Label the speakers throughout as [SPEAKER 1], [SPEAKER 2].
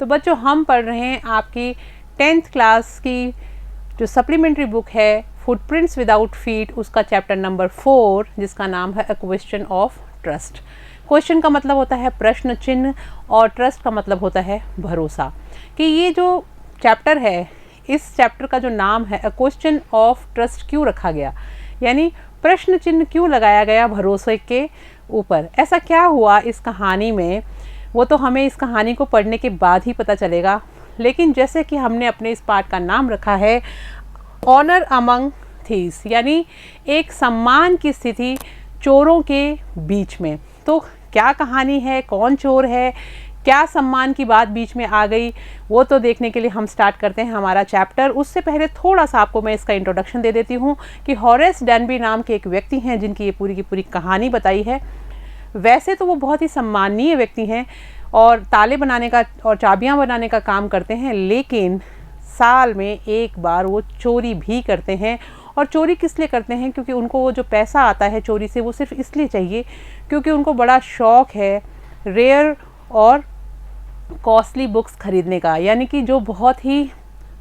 [SPEAKER 1] तो बच्चों हम पढ़ रहे हैं आपकी 10th क्लास की जो सप्लीमेंट्री बुक है फुटप्रिंट्स विदाउट फीट, उसका चैप्टर नंबर 4 जिसका नाम है a question of trust. Question का मतलब होता है प्रश्न चिन्ह और ट्रस्ट का मतलब होता है भरोसा। कि ये जो चैप्टर है, इस चैप्टर का जो नाम है अ क्वेश्चन ऑफ ट्रस्ट क्यों रखा गया, यानी प्रश्न चिन्ह क्यों लगाया गया भरोसे के ऊपर। ऐसा क्या हुआ इस कहानी में, वो तो हमें इस कहानी को पढ़ने के बाद ही पता चलेगा। लेकिन जैसे कि हमने अपने इस पाठ का नाम रखा है ऑनर अमंग थीव्स, यानी एक सम्मान की स्थिति चोरों के बीच में। तो क्या कहानी है, कौन चोर है, क्या सम्मान की बात बीच में आ गई, वो तो देखने के लिए हम स्टार्ट करते हैं हमारा चैप्टर। उससे पहले थोड़ा सा आपको मैं इसका इंट्रोडक्शन दे देती हूँ कि हॉरेस डैनबी नाम के एक व्यक्ति हैं जिनकी ये पूरी की पूरी कहानी बताई है। वैसे तो वो बहुत ही सम्मानीय व्यक्ति हैं और ताले बनाने का और चाबियाँ बनाने का काम करते हैं, लेकिन साल में एक बार वो चोरी भी करते हैं। और चोरी किस लिए करते हैं, क्योंकि उनको वो जो पैसा आता है चोरी से वो सिर्फ इसलिए चाहिए क्योंकि उनको बड़ा शौक़ है रेयर और कॉस्टली बुक्स खरीदने का, यानी कि जो बहुत ही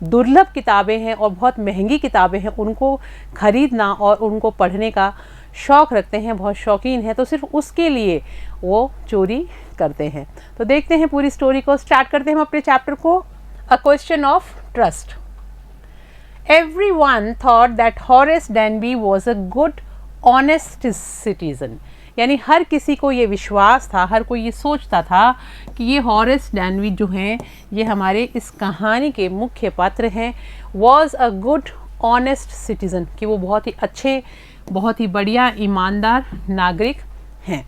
[SPEAKER 1] दुर्लभ किताबें हैं और बहुत महंगी किताबें हैं उनको खरीदना और उनको पढ़ने का शौक़ रखते हैं, बहुत शौकीन है, तो सिर्फ उसके लिए वो चोरी करते हैं। तो देखते हैं पूरी स्टोरी को, स्टार्ट करते हैं हम अपने चैप्टर को a question of trust. Everyone thought that Horace Danby was a good, honest citizen. यानी हर किसी को ये विश्वास था, हर कोई ये सोचता था कि ये हॉरेस डैनबी जो हैं, ये हमारे इस कहानी के मुख्य पात्र हैं, was a good, honest citizen, कि वो बहुत ही अच्छे, बहुत ही बढ़िया ईमानदार नागरिक हैं।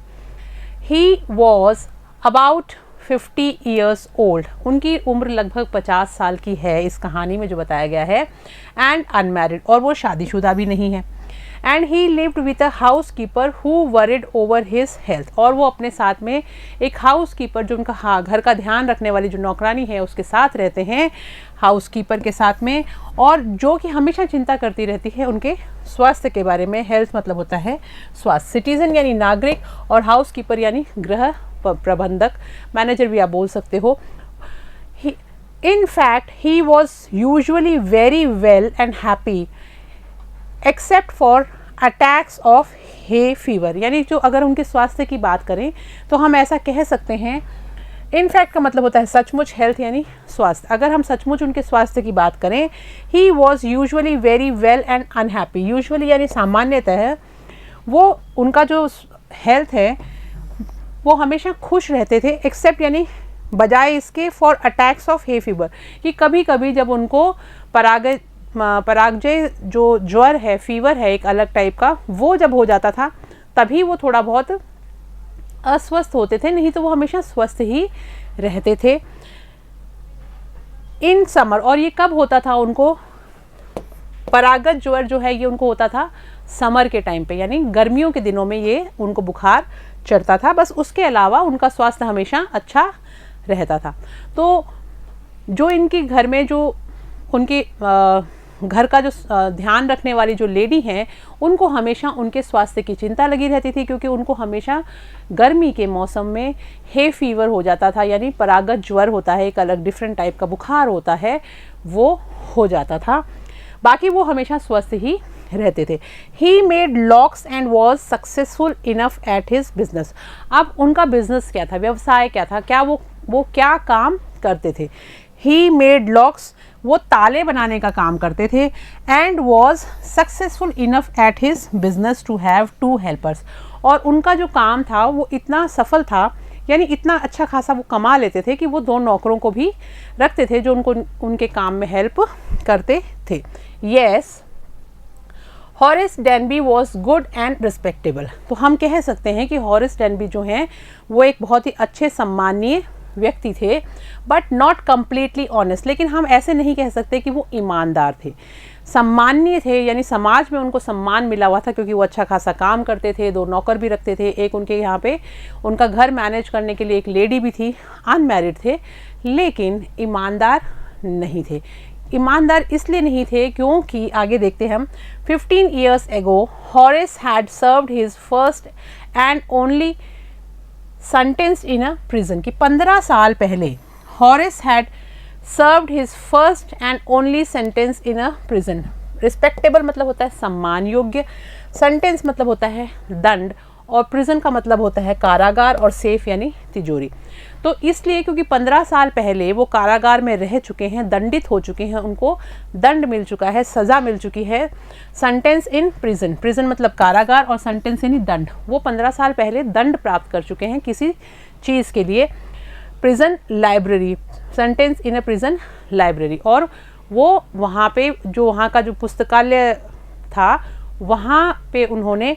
[SPEAKER 1] He was about 50 years old, उनकी उम्र लगभग 50 साल की है इस कहानी में जो बताया गया है, एंड अनमैरिड, और वो शादीशुदा भी नहीं है। And he lived with a house keeper who worried over his health, और वो अपने साथ में एक हाउस कीपर जो उनका घर का ध्यान रखने वाली जो नौकरानी है उसके साथ रहते हैं, हाउस कीपर के साथ में, और जो कि हमेशा चिंता करती रहती है उनके स्वास्थ्य के बारे में। हेल्थ मतलब होता है स्वास्थ्य। सिटीजन यानी नागरिक और हाउस कीपर यानी गृह प्रबंधक, मैनेजर भी आप बोल सकते हो। In fact, he was usually very well and happy except for attacks of hay fever, यानी जो अगर उनके स्वास्थ्य की बात करें तो हम ऐसा कह सकते हैं, इन फैक्ट का मतलब होता है सचमुच, हेल्थ यानी स्वास्थ्य। अगर हम सचमुच उनके स्वास्थ्य की बात करें, he was usually very well and unhappy, usually यानी सामान्यतः वो उनका जो हेल्थ है वो हमेशा खुश रहते थे, एक्सेप्ट यानी बजाय इसके for attacks of hay fever, कि कभी कभी जब उनको परागजय जो ज्वर है, फीवर है एक अलग टाइप का, वो जब हो जाता था तभी वो थोड़ा बहुत अस्वस्थ होते थे, नहीं तो वो हमेशा स्वस्थ ही रहते थे। इन समर, और ये कब होता था उनको, परागत ज्वर जो है ये उनको होता था समर के टाइम पे, यानी गर्मियों के दिनों में ये उनको बुखार चढ़ता था, बस उसके अलावा उनका स्वास्थ्य हमेशा अच्छा रहता था। तो जो इनके घर में जो उनके घर का जो ध्यान रखने वाली जो लेडी हैं, उनको हमेशा उनके स्वास्थ्य की चिंता लगी रहती थी, क्योंकि उनको हमेशा गर्मी के मौसम में हे फीवर हो जाता था, यानी परागत ज्वर होता है, एक अलग डिफरेंट टाइप का बुखार होता है, वो हो जाता था। बाकी वो हमेशा स्वस्थ ही रहते थे। He made locks and was successful enough at his business. अब उनका बिजनेस क्या था, व्यवसाय क्या था, क्या वो क्या काम करते थे। ही मेड लॉक्स, वो ताले बनाने का काम करते थे, and was successful enough at his business to have 2 helpers, और उनका जो काम था वो इतना सफल था, यानी इतना अच्छा खासा वो कमा लेते थे कि वो 2 नौकरों को भी रखते थे जो उनको उनके काम में हेल्प करते थे। Yes, Horace डैनबी was good and respectable. तो हम कह सकते हैं कि हॉरेस डैनबी जो हैं वो एक बहुत ही अच्छे सम्मानीय व्यक्ति थे, बट नॉट कम्प्लीटली ऑनेस्ट, लेकिन हम ऐसे नहीं कह सकते कि वो ईमानदार थे। सम्मानीय थे, यानी समाज में उनको सम्मान मिला हुआ था क्योंकि वो अच्छा खासा काम करते थे, 2 नौकर भी रखते थे, एक उनके यहाँ पे उनका घर मैनेज करने के लिए एक लेडी भी थी, अनमैरिड थे, लेकिन ईमानदार नहीं थे। ईमानदार इसलिए नहीं थे क्योंकि आगे देखते हैं हम, 15 years ago Horace had served his first and only sentence in a prison, कि 15 साल पहले Horace had served his first and only sentence in a prison. Respectable मतलब होता है सम्मान योग्य, सेंटेंस मतलब होता है दंड, और प्रिजन का मतलब होता है कारागार, और सेफ यानी तिजोरी। तो इसलिए क्योंकि 15 साल पहले वो कारागार में रह चुके हैं, दंडित हो चुके हैं, उनको दंड मिल चुका है, सज़ा मिल चुकी है। सेंटेंस इन प्रिजन, प्रिजन मतलब कारागार, और सेंटेंस यानी दंड। वो 15 साल पहले दंड प्राप्त कर चुके हैं किसी चीज़ के लिए। Prison library, sentence in a prison library, और वो वहाँ पे जो वहाँ का जो पुस्तकालय था वहाँ पे उन्होंने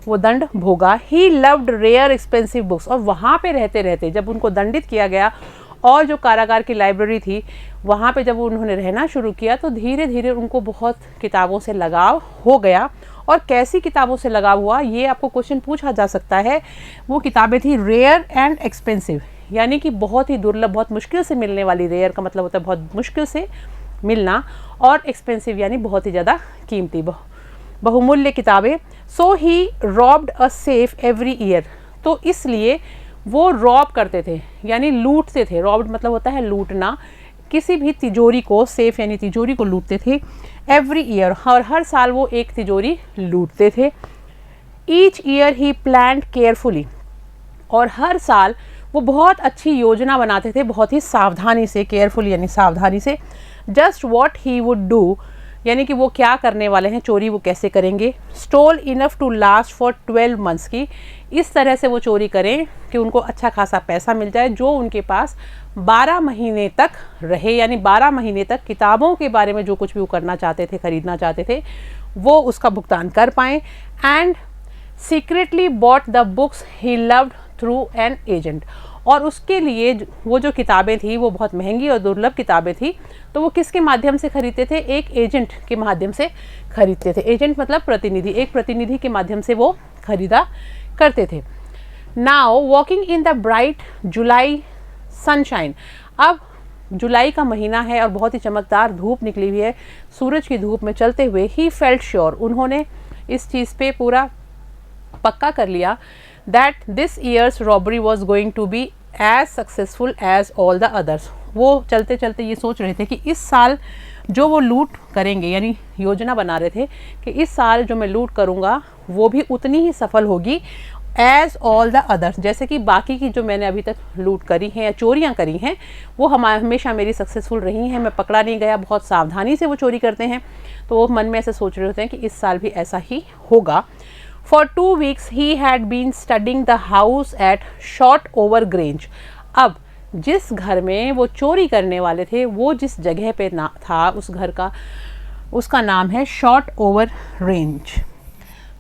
[SPEAKER 1] वो दंड भोगा। He loved rare expensive books, और वहाँ पे रहते रहते जब उनको दंडित किया गया और जो कारागार की लाइब्रेरी थी वहाँ पे जब उन्होंने रहना शुरू किया तो धीरे धीरे उनको बहुत किताबों से लगाव हो गया। और कैसी किताबों से लगाव हुआ ये आपको क्वेश्चन पूछा जा सकता है। वो किताबें थी रेयर एंड एक्सपेंसिव, यानी कि बहुत ही दुर्लभ, बहुत मुश्किल से मिलने वाली। रेयर का मतलब होता है बहुत मुश्किल से मिलना, और एक्सपेंसिव यानी बहुत ही ज़्यादा कीमती, बहुमूल्य किताबें। So he robbed a safe every year, तो इसलिए वो रॉब करते थे यानी लूटते थे। रॉब्ड मतलब होता है लूटना, किसी भी तिजोरी को, सेफ यानी तिजोरी को लूटते थे। एवरी ईयर, और हर साल वो एक तिजोरी लूटते थे। ईच ईयर ही प्लान्ड केयरफुली, और हर साल वो बहुत अच्छी योजना बनाते थे, बहुत ही सावधानी से। केयरफुली यानी सावधानी से। Just what he would do, यानी कि वो क्या करने वाले हैं, चोरी वो कैसे करेंगे। Stole enough to last for 12 months की, इस तरह से वो चोरी करें कि उनको अच्छा खासा पैसा मिल जाए जो उनके पास 12 महीने तक रहे। यानी 12 महीने तक किताबों के बारे में जो कुछ भी वो करना चाहते थे, खरीदना चाहते थे, वो उसका भुगतान कर पाएँ। And secretly bought the books he loved through an agent, और उसके लिए वो जो किताबें थी वो बहुत महंगी और दुर्लभ किताबें थी, तो वो किसके माध्यम से खरीदते थे, एक एजेंट के माध्यम से खरीदते थे। एजेंट मतलब प्रतिनिधि, एक प्रतिनिधि के माध्यम से वो खरीदा करते थे। Now walking in the bright July sunshine, अब जुलाई का महीना है और बहुत ही चमकदार धूप निकली हुई है, सूरज की धूप में चलते हुए ही फेल्ट श्योर, उन्होंने इस चीज़ पे पूरा पक्का कर लिया that this year's robbery was going to be as successful as all the others। वो चलते चलते ये सोच रहे थे कि इस साल जो वो लूट करेंगे, यानी योजना बना रहे थे कि इस साल जो मैं लूट करूँगा वो भी उतनी ही सफल होगी as all the others, जैसे कि बाकी की जो मैंने अभी तक लूट करी हैं या चोरियाँ करी हैं वो हमेशा मेरी सक्सेसफुल रही हैं, मैं पकड़ा नहीं गया, बहुत सावधानी से वो चोरी करते हैं। तो वो मन में ऐसे सोच रहे होते हैं कि इस साल भी ऐसा ही होगा। For 2 weeks he had been studying the house at Shotover Grange। अब जिस घर में वो चोरी करने वाले थे वो जिस जगह पे था, उस घर का, उसका नाम है Shotover Grange।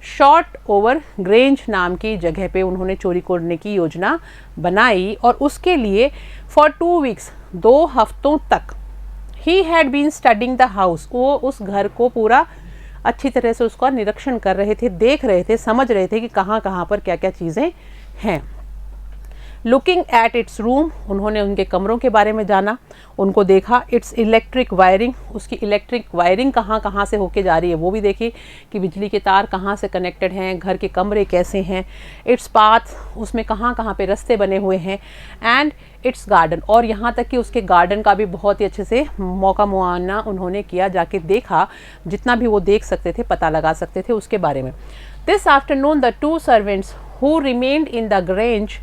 [SPEAKER 1] Shotover Grange नाम की जगह पे उन्होंने चोरी करने की योजना बनाई, और उसके लिए for 2 weeks 2 हफ्तों तक he had been studying the house, वो उस घर को पूरा अच्छी तरह से उसका निरीक्षण कर रहे थे, देख रहे थे, समझ रहे थे कि कहाँ कहाँ पर क्या क्या चीज़ें हैं। लुकिंग एट इट्स रूम, उन्होंने उनके कमरों के बारे में जाना, उनको देखा। इट्स इलेक्ट्रिक वायरिंग, उसकी इलेक्ट्रिक वायरिंग कहाँ कहाँ से होके जा रही है वो भी देखी कि बिजली के तार कहाँ से कनेक्टेड हैं, घर के कमरे कैसे हैं। इट्स पाथ, उसमें कहाँ कहाँ पे रास्ते बने हुए हैं। एंड इट्स गार्डन, और यहाँ तक कि उसके गार्डन का भी बहुत ही अच्छे से मौका मुआयना उन्होंने किया, जाके देखा, जितना भी वो देख सकते थे, पता लगा सकते थे उसके बारे में। This afternoon the 2 servants who remained in the grange,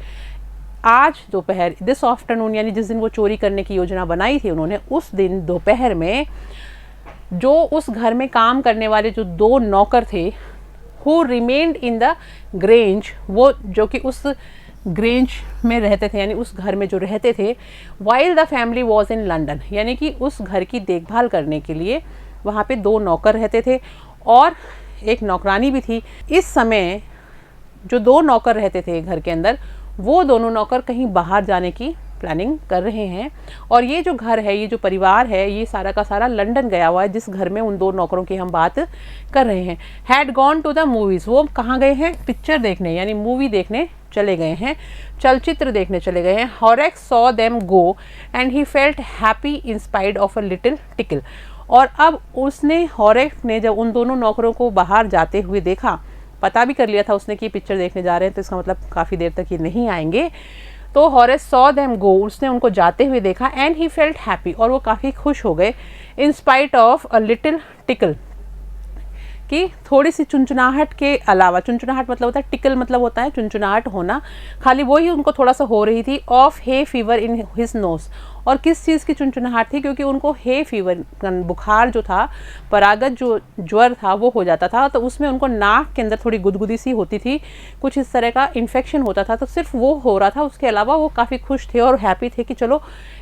[SPEAKER 1] आज दोपहर, दिस आफ्टरनून यानी जिस दिन वो चोरी करने की योजना बनाई थी उन्होंने, उस दिन दोपहर में जो उस घर में काम करने वाले जो 2 नौकर थे, who remained in the grange, वो जो कि उस ग्रेंज में रहते थे, यानी उस घर में जो रहते थे, while the family was in London, यानी कि उस घर की देखभाल करने के लिए वहाँ पे 2 नौकर रहते थे और एक नौकरानी भी थी। इस समय जो 2 नौकर रहते थे घर के अंदर, वो दोनों नौकर कहीं बाहर जाने की प्लानिंग कर रहे हैं, और ये जो घर है, ये जो परिवार है, ये सारा का सारा लंदन गया हुआ है, जिस घर में उन 2 नौकरों की हम बात कर रहे हैं। Had gone to the movies, वो कहाँ गए हैं, पिक्चर देखने, यानी मूवी देखने चले गए हैं, चलचित्र देखने चले गए हैं। Horace saw them go and he felt happy in spite of a little tickle, और अब उसने, हॉरेक्स ने जब उन दोनों नौकरों को बाहर जाते हुए देखा, पता भी कर लिया था उसने कि पिक्चर देखने जा रहे हैं, तो इसका मतलब काफ़ी देर तक ये नहीं आएंगे, तो तो हॉरेस सॉ देम गो, उसने उनको जाते हुए देखा, एंड ही फेल्ट हैप्पी, और वो काफ़ी खुश हो गए, इन spite of a little tackle, कि थोड़ी सी चुनचुनाहट के अलावा, चुनचुनाहट मतलब होता है, टिकल मतलब होता है चुनचुनाहट होना, खाली वो ही उनको थोड़ा सा हो रही थी, of hay fever in his nose, और किस चीज़ की चुनचुनाहट थी, क्योंकि उनको हे फीवर, बुखार जो था, परागत जो ज्वर था वो हो जाता था, तो उसमें उनको नाक के अंदर थोड़ी गुदगुदी सी होती थी, कुछ इस तरह का इन्फेक्शन होता था, तो सिर्फ वो हो रहा था, उसके अलावा वो काफ़ी खुश थे और हैप्पी थे कि चलो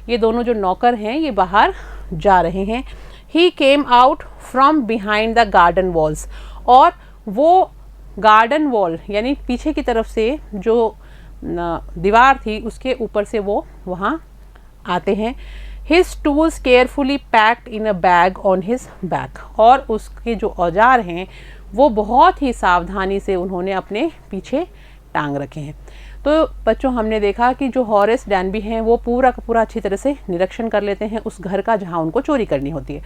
[SPEAKER 1] ये दोनों जो नौकर हैं ये बाहर जा रहे हैं। He came out from behind the garden walls, और वो गार्डन वॉल यानी पीछे की तरफ से जो दीवार थी उसके ऊपर से वो वहाँ आते हैं। His tools carefully packed in a bag on his back, और उसके जो औजार हैं वो बहुत ही सावधानी से उन्होंने अपने पीछे टांग रखे हैं। तो बच्चों, हमने देखा कि जो हॉरेस डैनबी हैं वो पूरा का पूरा अच्छी तरह से निरीक्षण कर लेते हैं उस घर का जहाँ उनको चोरी करनी होती है,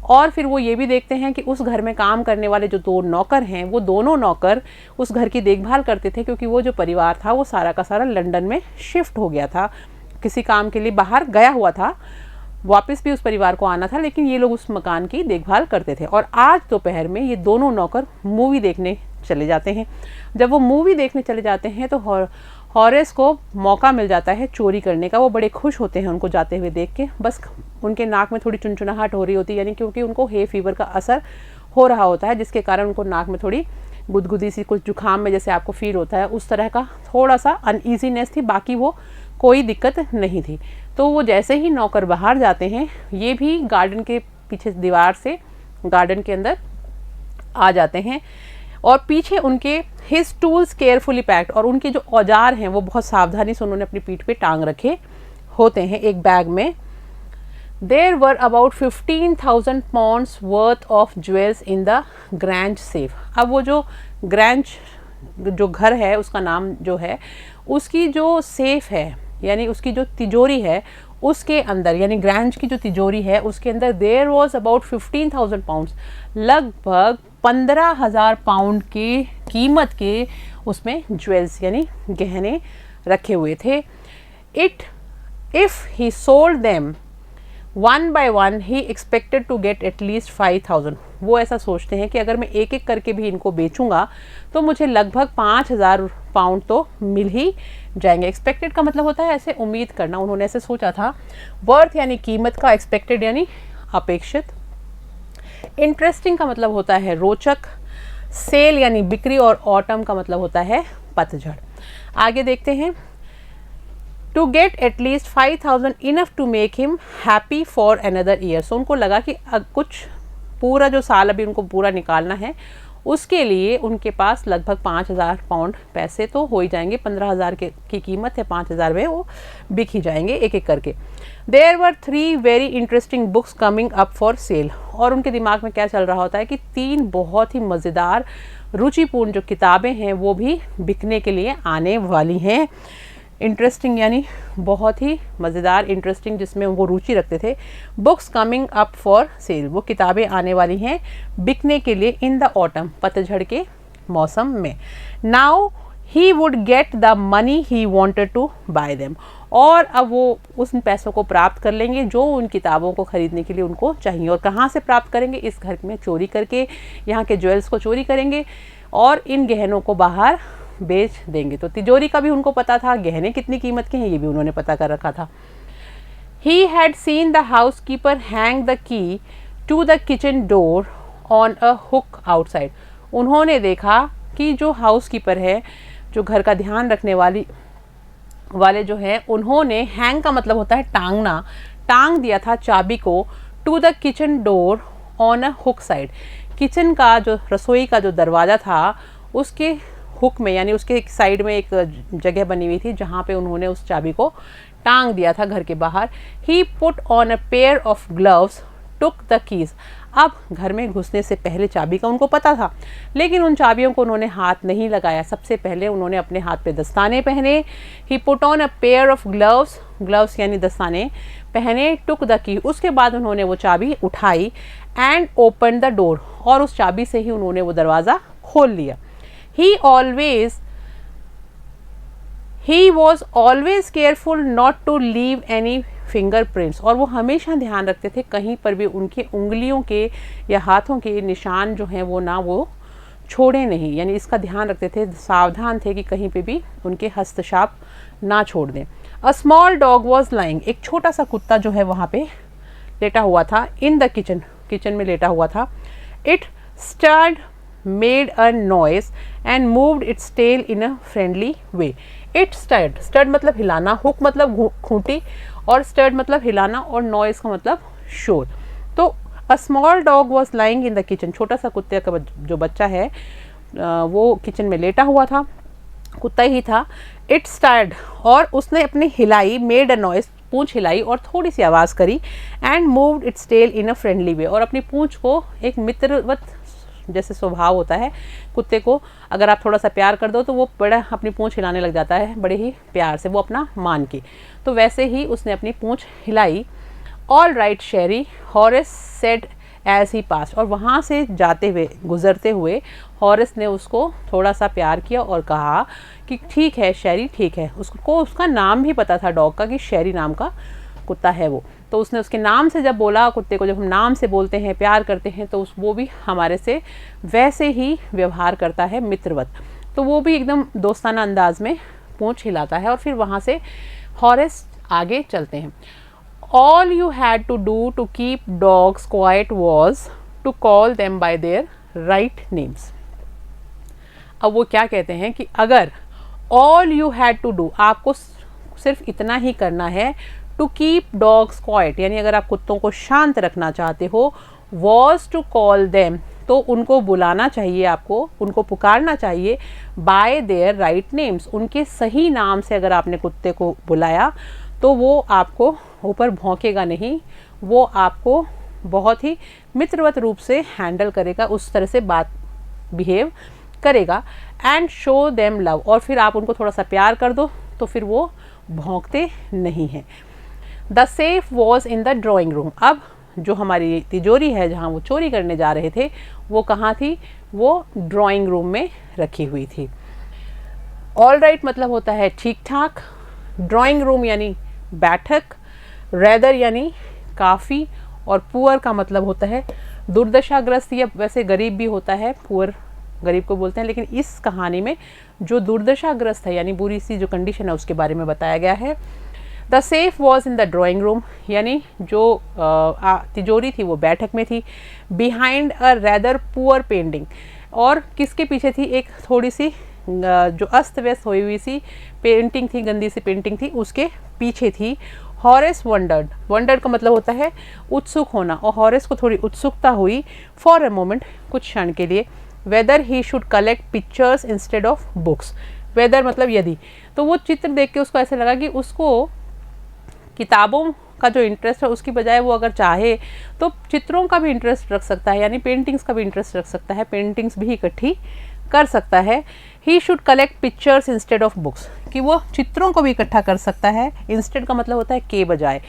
[SPEAKER 1] और फिर वो ये भी देखते हैं कि उस घर में काम करने वाले जो दो नौकर हैं वो दोनों नौकर उस घर की देखभाल करते थे, क्योंकि वो जो परिवार था वो सारा का सारा लंदन में शिफ्ट हो गया था, किसी काम के लिए बाहर गया हुआ था, वापस भी उस परिवार को आना था, लेकिन ये लोग उस मकान की देखभाल करते थे। और आज दोपहर में ये दोनों नौकर मूवी देखने चले जाते हैं। जब वो मूवी देखने चले जाते हैं तो हॉरेस को मौका मिल जाता है चोरी करने का। वो बड़े खुश होते हैं उनको जाते हुए देख के, बस उनके नाक में थोड़ी चुनचुनाहट हो रही होती है, यानी क्योंकि उनको हे फीवर का असर हो रहा होता है, जिसके कारण उनको नाक में थोड़ी गुदगुदी सी, कुछ जुकाम में जैसे आपको फील होता है उस तरह का थोड़ा सा अनईजीनेस थी, बाकी वो कोई दिक्कत नहीं थी। तो वो जैसे ही नौकर बाहर जाते हैं, ये भी गार्डन के पीछे दीवार से गार्डन के अंदर आ जाते हैं, और पीछे उनके हिज टूल्स केयरफुली पैक्ड, और उनके जो औजार हैं वो बहुत सावधानी से उन्होंने अपनी पीठ पे टांग रखे होते हैं एक बैग में। There were about 15,000 pounds worth of jewels in the Grange safe. अब वो जो ग्रैंज जो घर है उसका नाम जो है, उसकी जो सेफ है यानी उसकी जो तिजोरी है उसके अंदर, यानी ग्रैंज की जो तिजोरी है उसके अंदर देयर वॉज अबाउट 15,000 पाउंड्स, लगभग 15,000 पाउंड की कीमत के उसमें ज्वेल्स यानी गहने रखे हुए थे। If he sold them one by one he expected to get at least 5,000। वो ऐसा सोचते हैं कि अगर मैं एक एक करके भी इनको बेचूंगा तो मुझे लगभग 5,000 पाउंड तो मिल ही जाएंगे। एक्सपेक्टेड का मतलब होता है ऐसे उम्मीद करना, उन्होंने ऐसे सोचा था। वर्थ यानी कीमत का, एक्सपेक्टेड यानी अपेक्षित। इंटरेस्टिंग का मतलब होता है रोचक, सेल यानी बिक्री, और ऑटम का मतलब होता है पतझड़। आगे देखते हैं। To get at least 5,000 enough to make him happy for another year. सो उनको लगा कि कुछ पूरा जो साल अभी उनको पूरा निकालना है, उसके लिए उनके पास लगभग 5,000 पाउंड पैसे तो हो ही जाएंगे। 15,000 की कीमत है, 5,000 में वो बिक ही जाएंगे एक एक करके। There were 3 very interesting books coming up for sale. और उनके दिमाग में क्या चल रहा होता है कि 3 बहुत ही मज़ेदार रुचिपूर्ण जो किताबें हैं वो भी बिकने के लिए आने वाली हैं। इंटरेस्टिंग यानी बहुत ही मज़ेदार, इंटरेस्टिंग जिसमें वो रुचि रखते थे। Books coming up for cell, वो किताबें आने वाली हैं बिकने के लिए इन द ऑटम, पतझड़ के मौसम में। Now he would get the money he wanted to buy them. और अब वो उन पैसों को प्राप्त कर लेंगे जो उन किताबों को ख़रीदने के लिए उनको चाहिए। और कहाँ से प्राप्त करेंगे? इस घर में चोरी करके, यहाँ के ज्वेल्स को चोरी करेंगे और इन गहनों को बाहर बेच देंगे। तो तिजोरी का भी उनको पता था, गहने कितनी कीमत के हैं ये भी उन्होंने पता कर रखा था। He had seen the housekeeper hang the key to the kitchen door on a hook outside. उन्होंने देखा कि जो हाउसकीपर है, जो घर का ध्यान रखने वाले जो है, उन्होंने हैंग का मतलब होता है टांगना, टांग दिया था चाबी को to the kitchen door on a hook side. Kitchen का जो रसोई का जो दरवाज़ा था उसके हुक में, यानी उसके एक साइड में एक जगह बनी हुई थी जहाँ पे उन्होंने उस चाबी को टांग दिया था घर के बाहर। He put on a pair of gloves, took the keys. अब घर में घुसने से पहले चाबी का उनको पता था, लेकिन उन चाबियों को उन्होंने हाथ नहीं लगाया। सबसे पहले उन्होंने अपने हाथ पे दस्ताने पहने। He put on a pair of gloves, gloves यानी दस्ताने पहने, टुक द की, उसके बाद उन्होंने वो चाबी उठाई एंड ओपन द डोर, और उस चाबी से ही उन्होंने वो दरवाज़ा खोल लिया। He was always careful not to leave any fingerprints, और वो हमेशा ध्यान रखते थे कहीं पर भी उनके उंगलियों के या हाथों के निशान जो हैं वो ना वो छोड़े नहीं, यानी इसका ध्यान रखते थे, सावधान थे कि कहीं पे भी उनके हस्तक्षेप ना छोड़ दें। A small dog was lying, एक छोटा सा कुत्ता जो है वहाँ पे लेटा हुआ था। इन द किचन, किचन में लेटा हुआ था। It stirred, made a noise and moved its tail in a friendly way. It stirred, stirred मतलब हिलाना, हुक मतलब खूंटी, और स्टर्ड मतलब हिलाना, और नॉइस का मतलब शोर। तो a small dog was lying in the kitchen, छोटा सा कुत्ते का जो बच्चा है वो किचन में लेटा हुआ था, कुत्ता ही था। इट स्टार्ड, और उसने अपनी हिलाई, मेड अ नॉइस, पूंछ हिलाई और थोड़ी सी आवाज़ करी, and moved its tail in a friendly way, और अपनी पूंछ को एक मित्रवत जैसे स्वभाव होता है कुत्ते को, अगर आप थोड़ा सा प्यार कर दो तो वो बड़ा अपनी पूंछ हिलाने लग जाता है बड़े ही प्यार से, वो अपना मान के, तो वैसे ही उसने अपनी पूंछ हिलाई। ऑल राइट शेरी, हॉरेस सेड एज ही पास, और वहाँ से जाते हुए, गुजरते हुए हॉरेस ने उसको थोड़ा सा प्यार किया और कहा कि ठीक है शेरी, ठीक है। उसको उसका नाम भी पता था डॉग का कि शेरी नाम का कुत्ता है वो, तो उसने उसके नाम से जब बोला, कुत्ते को जब हम नाम से बोलते हैं, प्यार करते हैं, तो वो भी हमारे से वैसे ही व्यवहार करता है, मित्रवत। तो वो भी एकदम दोस्ताना अंदाज में पूंछ हिलाता है। और फिर वहाँ से हॉरेस आगे चलते हैं। All you had to do to keep dogs quiet was to call them by their right names. अब वो क्या कहते हैं कि अगर all you had to do, आपको सिर्फ इतना ही करना है, टू कीप डॉग्स क्वाइट, यानी अगर आप कुत्तों को शांत रखना चाहते हो, वॉज टू कॉल देम, तो उनको बुलाना चाहिए, आपको उनको पुकारना चाहिए, बाय देयर राइट नेम्स, उनके सही नाम से अगर आपने कुत्ते को बुलाया तो वो आपको ऊपर भौंकेगा नहीं, वो आपको बहुत ही मित्रवत रूप से हैंडल करेगा, उस तरह से बात बिहेव करेगा। एंड शो देम लव, और फिर आप उनको थोड़ा सा प्यार कर दो तो फिर वो भौंकते नहीं हैं। The safe was in the drawing room, अब जो हमारी तिजोरी है जहाँ वो चोरी करने जा रहे थे वो कहाँ थी, वो ड्राइंग रूम में रखी हुई थी। ऑल राइट मतलब होता है ठीक ठाक, ड्राइंग रूम यानी बैठक, रेदर यानी काफ़ी, और पुअर का मतलब होता है दुर्दशाग्रस्त, या वैसे गरीब भी होता है, पुअर गरीब को बोलते हैं, लेकिन इस कहानी में जो दुर्दशाग्रस्त है यानी बुरी सी जो कंडीशन है उसके बारे में बताया गया है। The safe was in the drawing room, यानी जो तिजोरी थी वो बैठक में थी। Behind a rather poor painting, और किसके पीछे थी, एक थोड़ी सी जो अस्त व्यस्त हुई हुई सी पेंटिंग थी, गंदी सी पेंटिंग थी, उसके पीछे थी। हॉरेस वंडर्ड, वंडर्ड का मतलब होता है उत्सुक होना, और हॉरेस को थोड़ी उत्सुकता हुई, फॉर अ मोमेंट, कुछ क्षण के लिए, whether he should collect pictures instead of books, whether मतलब यदि, तो वो चित्र देख के उसको ऐसे लगा कि उसको किताबों का जो इंटरेस्ट है उसकी बजाय वो अगर चाहे तो चित्रों का भी इंटरेस्ट रख सकता है, यानी पेंटिंग्स का भी इंटरेस्ट रख सकता है, पेंटिंग्स भी इकट्ठी कर सकता है। ही should collect pictures instead of books, कि वो चित्रों को भी इकट्ठा कर सकता है, इंस्टेड का मतलब होता है के बजाय,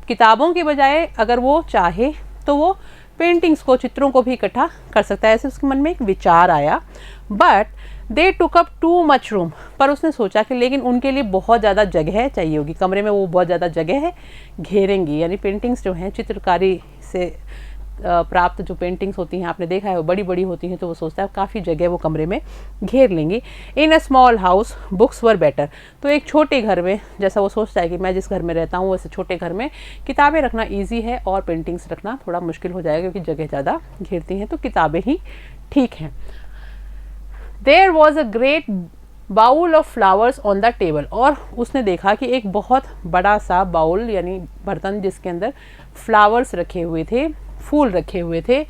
[SPEAKER 1] किताबों के बजाय अगर वो चाहे तो वो पेंटिंग्स को, चित्रों को भी इकट्ठा कर सकता है। ऐसे उसके मन में एक विचार आया। But they took up too much room, पर उसने सोचा कि लेकिन उनके लिए बहुत ज़्यादा जगह चाहिए होगी, कमरे में वो बहुत ज़्यादा जगह है घेरेंगी, यानी पेंटिंग्स जो हैं चित्रकारी से प्राप्त जो पेंटिंग्स होती हैं, आपने देखा है वो बड़ी बड़ी होती हैं, तो वो सोचता है काफ़ी जगह वो कमरे में घेर लेंगी। In a small house books were better, तो एक छोटे घर में, जैसा वो सोचता है कि मैं जिस घर में रहता हूँ वैसे छोटे घर में किताबें रखना ईजी है और पेंटिंग्स रखना थोड़ा मुश्किल हो जाएगा क्योंकि जगह ज़्यादा घेरती हैं, तो किताबें ही ठीक हैं। There was a great bowl of flowers on the table, और उसने देखा कि एक बहुत बड़ा सा बाउल यानी बर्तन जिसके अंदर फ्लावर्स रखे हुए थे, फूल रखे हुए थे,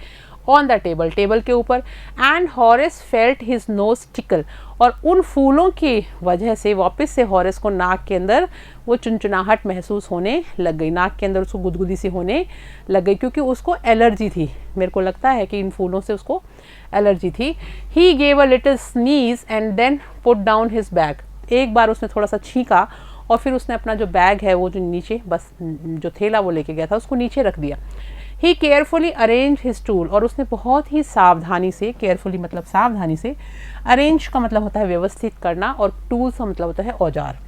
[SPEAKER 1] ऑन द टेबल, टेबल के ऊपर। And Horace felt his nose tackle, और उन फूलों की वजह से वापस से हॉरेस को नाक के अंदर वो चुनचुनाहट महसूस होने लग गई, नाक के अंदर उसको गुदगुदी सी होने लग गई क्योंकि उसको एलर्जी थी, मेरे को लगता है कि इन फूलों से उसको एलर्जी थी। He gave a little sneeze and then put down his bag, एक बार उसने थोड़ा सा छींका और फिर उसने अपना जो बैग है वो जो नीचे बस जो थैला वो लेके गया था उसको नीचे रख दिया। ही केयरफुली अरेंज हिज टूल, और उसने बहुत ही सावधानी से, केयरफुली मतलब सावधानी से, अरेंज का मतलब होता है व्यवस्थित करना, और टूल्स का मतलब होता है औजार।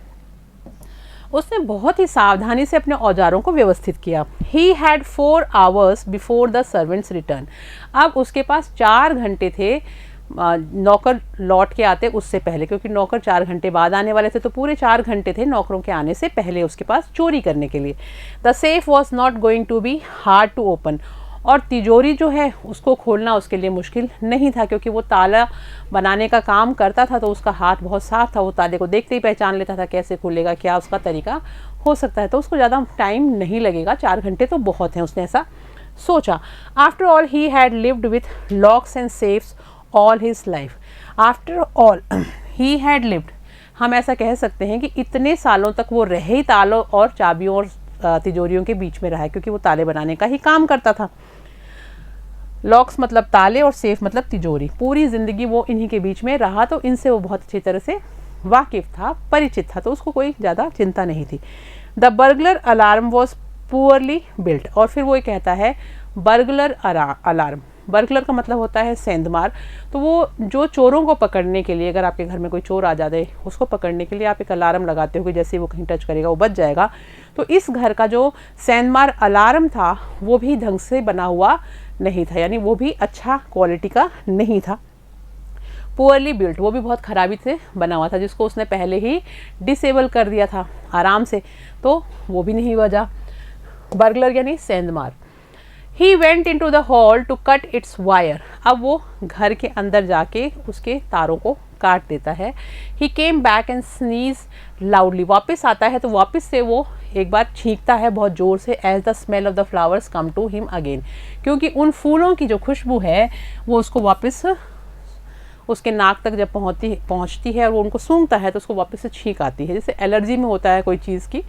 [SPEAKER 1] उसने बहुत ही सावधानी से अपने औजारों को व्यवस्थित किया। He had 4 hours before the servants return. अब उसके पास 4 घंटे थे नौकर लौट के आते उससे पहले, क्योंकि नौकर 4 घंटे बाद आने वाले थे, तो पूरे 4 घंटे थे नौकरों के आने से पहले उसके पास चोरी करने के लिए। The safe was not going to be hard to open, और तिजोरी जो है उसको खोलना उसके लिए मुश्किल नहीं था, क्योंकि वो ताला बनाने का काम करता था, तो उसका हाथ बहुत साफ था, वो ताले को देखते ही पहचान लेता था कैसे खुलेगा, क्या उसका तरीका हो सकता है, तो उसको ज़्यादा टाइम नहीं लगेगा, 4 घंटे तो बहुत हैं, उसने ऐसा सोचा। After all he had lived with locks and safes all his life. After all he had lived, हम ऐसा कह सकते हैं कि इतने सालों तक वो रहे ही तालों और चाबियों और तिजोरियों के बीच में रहा है, क्योंकि वो ताले बनाने का ही काम करता था। लॉक्स मतलब ताले और सेफ मतलब तिजोरी, पूरी ज़िंदगी वो इन्हीं के बीच में रहा, तो इनसे वो बहुत अच्छी तरह से वाकिफ़ था, परिचित था, तो उसको कोई ज़्यादा चिंता नहीं थी। The burglar alarm was poorly built, और फिर वो ये कहता है बर्गलर अलार्म, बर्गलर का मतलब होता है सेंधमार, तो वो जो चोरों को पकड़ने के लिए, अगर आपके घर में कोई चोर आ जाए उसको पकड़ने के लिए आप एक अलार्म लगाते हो कि जैसे वो कहीं टच करेगा वो बच जाएगा, तो इस घर का जो सेंधमार अलार्म था वो भी ढंग से बना हुआ नहीं था, यानी वो भी अच्छा क्वालिटी का नहीं था। पुअरली बिल्ट, वो भी बहुत खराबी से बना हुआ था, जिसको उसने पहले ही डिसेबल कर दिया था आराम से, तो वो भी नहीं बजा। बर्गलर यानी सेंधमार। He went in to the hall to cut its wire, अब वो घर के अंदर जाके उसके तारों को काट देता है। He came back and sneeze loudly, वापस आता है तो वापस से वो एक बार छींकता है बहुत ज़ोर से, as the smell of the flowers come to him again, क्योंकि उन फूलों की जो खुशबू है वो उसको वापस उसके नाक तक जब पहुँचती है और वो उनको सूंघता है तो उसको वापस से छींक आती है। जैसे एलर्जी में होता है कोई चीज़ की,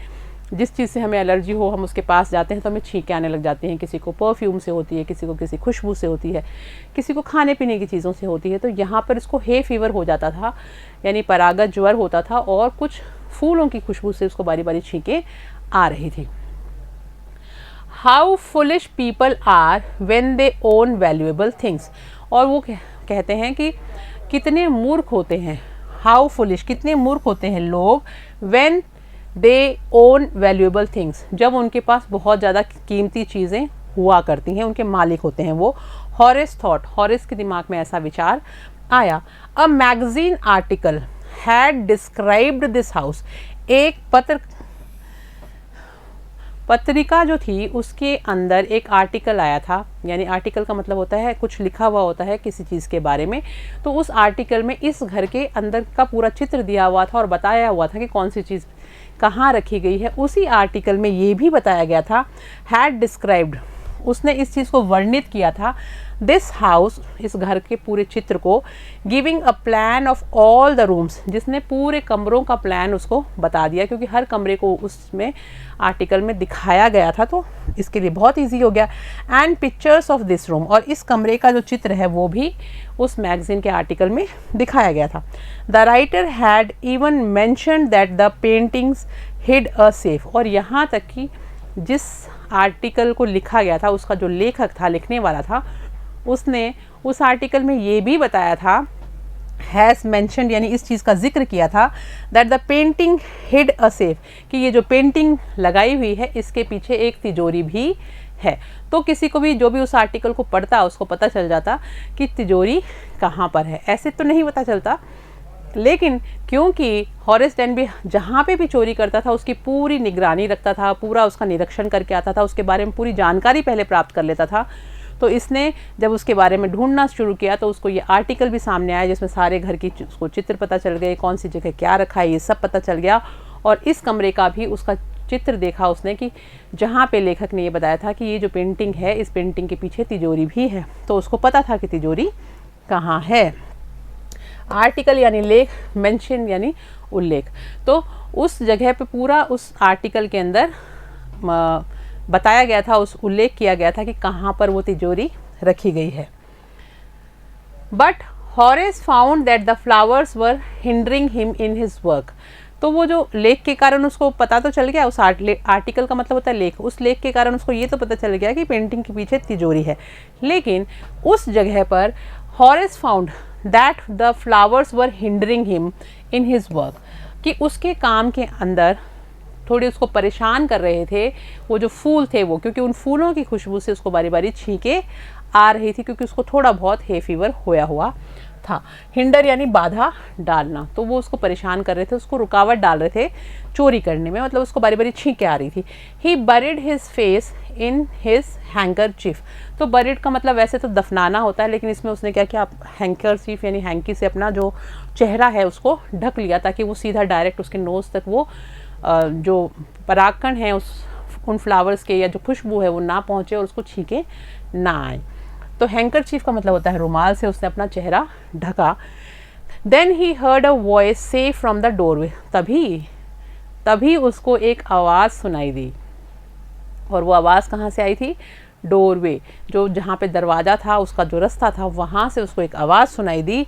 [SPEAKER 1] जिस चीज़ से हमें एलर्जी हो हम उसके पास जाते हैं तो हमें छींकें आने लग जाती हैं, किसी को परफ्यूम से होती है, किसी को किसी खुशबू से होती है, किसी को खाने पीने की चीज़ों से होती है, तो यहाँ पर इसको हे फीवर हो जाता था, यानी परागत ज्वर होता था, और कुछ फूलों की खुशबू से उसको बारी बारी छींकें आ रही थी। How foolish people are when they own valuable things, और वो कहते हैं कि कितने मूर्ख होते हैं, हाउ फुलिश कितने मूर्ख होते हैं लोग, when they own valuable things, जब उनके पास बहुत ज़्यादा कीमती चीज़ें हुआ करती हैं, उनके मालिक होते हैं वो। हॉरेस थॉट, हॉरेस के दिमाग में ऐसा विचार आया। A magazine article had described this house, एक पत्रिका जो थी उसके अंदर एक आर्टिकल आया था, यानी आर्टिकल का मतलब होता है कुछ लिखा हुआ होता है किसी चीज़ के बारे में, तो उस आर्टिकल में इस घर के अंदर का पूरा चित्र दिया हुआ था और बताया हुआ था कि कौन सी चीज़ कहाँ रखी गई है। उसी आर्टिकल में ये भी बताया गया था, हैड डिस्क्राइब्ड, उसने इस चीज़ को वर्णित किया था, दिस हाउस, इस घर के पूरे चित्र को, giving a plan of all the rooms, जिसने पूरे कमरों का प्लान उसको बता दिया, क्योंकि हर कमरे को उसमें आर्टिकल में दिखाया गया था, तो इसके लिए बहुत इजी हो गया। And pictures of this room, और इस कमरे का जो चित्र है वो भी उस मैगजीन के आर्टिकल में दिखाया गया था। The writer had even mentioned that the paintings hid a safe, और यहाँ तक कि जिस आर्टिकल को लिखा गया था उसका जो लेखक था, लिखने वाला था, उसने उस आर्टिकल में ये भी बताया था, हैज़ मैंशनड यानी इस चीज़ का जिक्र किया था, that the painting hid a safe, कि ये जो पेंटिंग लगाई हुई है इसके पीछे एक तिजोरी भी है। तो किसी को भी जो भी उस आर्टिकल को पढ़ता उसको पता चल जाता कि तिजोरी कहाँ पर है। ऐसे तो नहीं पता चलता, लेकिन क्योंकि हॉरेस डेनबी जहाँ पे भी चोरी करता था उसकी पूरी निगरानी रखता था, पूरा उसका निरीक्षण करके आता था, उसके बारे में पूरी जानकारी पहले प्राप्त कर लेता था, तो इसने जब उसके बारे में ढूंढना शुरू किया तो उसको ये आर्टिकल भी सामने आया जिसमें सारे घर की उसको चित्र पता चल गए, कौन सी जगह क्या रखा है ये सब पता चल गया, और इस कमरे का भी उसका चित्र देखा उसने कि जहाँ पे लेखक ने ये बताया था कि ये जो पेंटिंग है इस पेंटिंग के पीछे तिजोरी भी है, तो उसको पता था कि तिजोरी कहाँ है। आर्टिकल यानी लेख, मेंशन यानी उल्लेख, तो उस जगह पे पूरा उस आर्टिकल के अंदर बताया गया था, उस उल्लेख किया गया था कि कहाँ पर वो तिजोरी रखी गई है। But Horace found that the flowers were hindering him in his work, तो वो जो लेख के कारण उसको पता तो चल गया, उस आर्टिकल का मतलब होता है लेख, उस लेख के कारण उसको ये तो पता चल गया कि पेंटिंग के पीछे तिजोरी है। लेकिन उस जगह पर Horace found that the flowers were hindering him in his work, कि उसके काम के अंदर थोड़ी उसको परेशान कर रहे थे वो जो फूल थे वो, क्योंकि उन फूलों की खुशबू से उसको बारी बारी छींके आ रही थी, क्योंकि उसको थोड़ा बहुत हे फीवर होया हुआ था। हिंडर यानी बाधा डालना, तो वो उसको परेशान कर रहे थे, उसको रुकावट डाल रहे थे चोरी करने में, मतलब उसको बारी बारी छींके आ रही थी। He buried his face in his handkerchief, तो बरिड का मतलब वैसे तो दफनाना होता है, लेकिन इसमें उसने क्या किया, हैंकरचीफ यानी हैंकी से अपना जो चेहरा है उसको ढक लिया, ताकि वो सीधा डायरेक्ट उसके नोज़ तक वो जो परागकण है उन फ्लावर्स के या जो खुशबू है वो ना पहुँचे और उसको छींके ना आए। तो हैंकरचीफ का मतलब होता है रुमाल से उसने अपना चेहरा ढका। Then he heard a voice से फ्रॉम द डोरवे, तभी उसको एक आवाज़ सुनाई दी, और वो आवाज़ कहाँ से आई थी, डोरवे, जो जहाँ पे दरवाज़ा था उसका जो रास्ता था वहाँ से उसको एक आवाज़ सुनाई दी।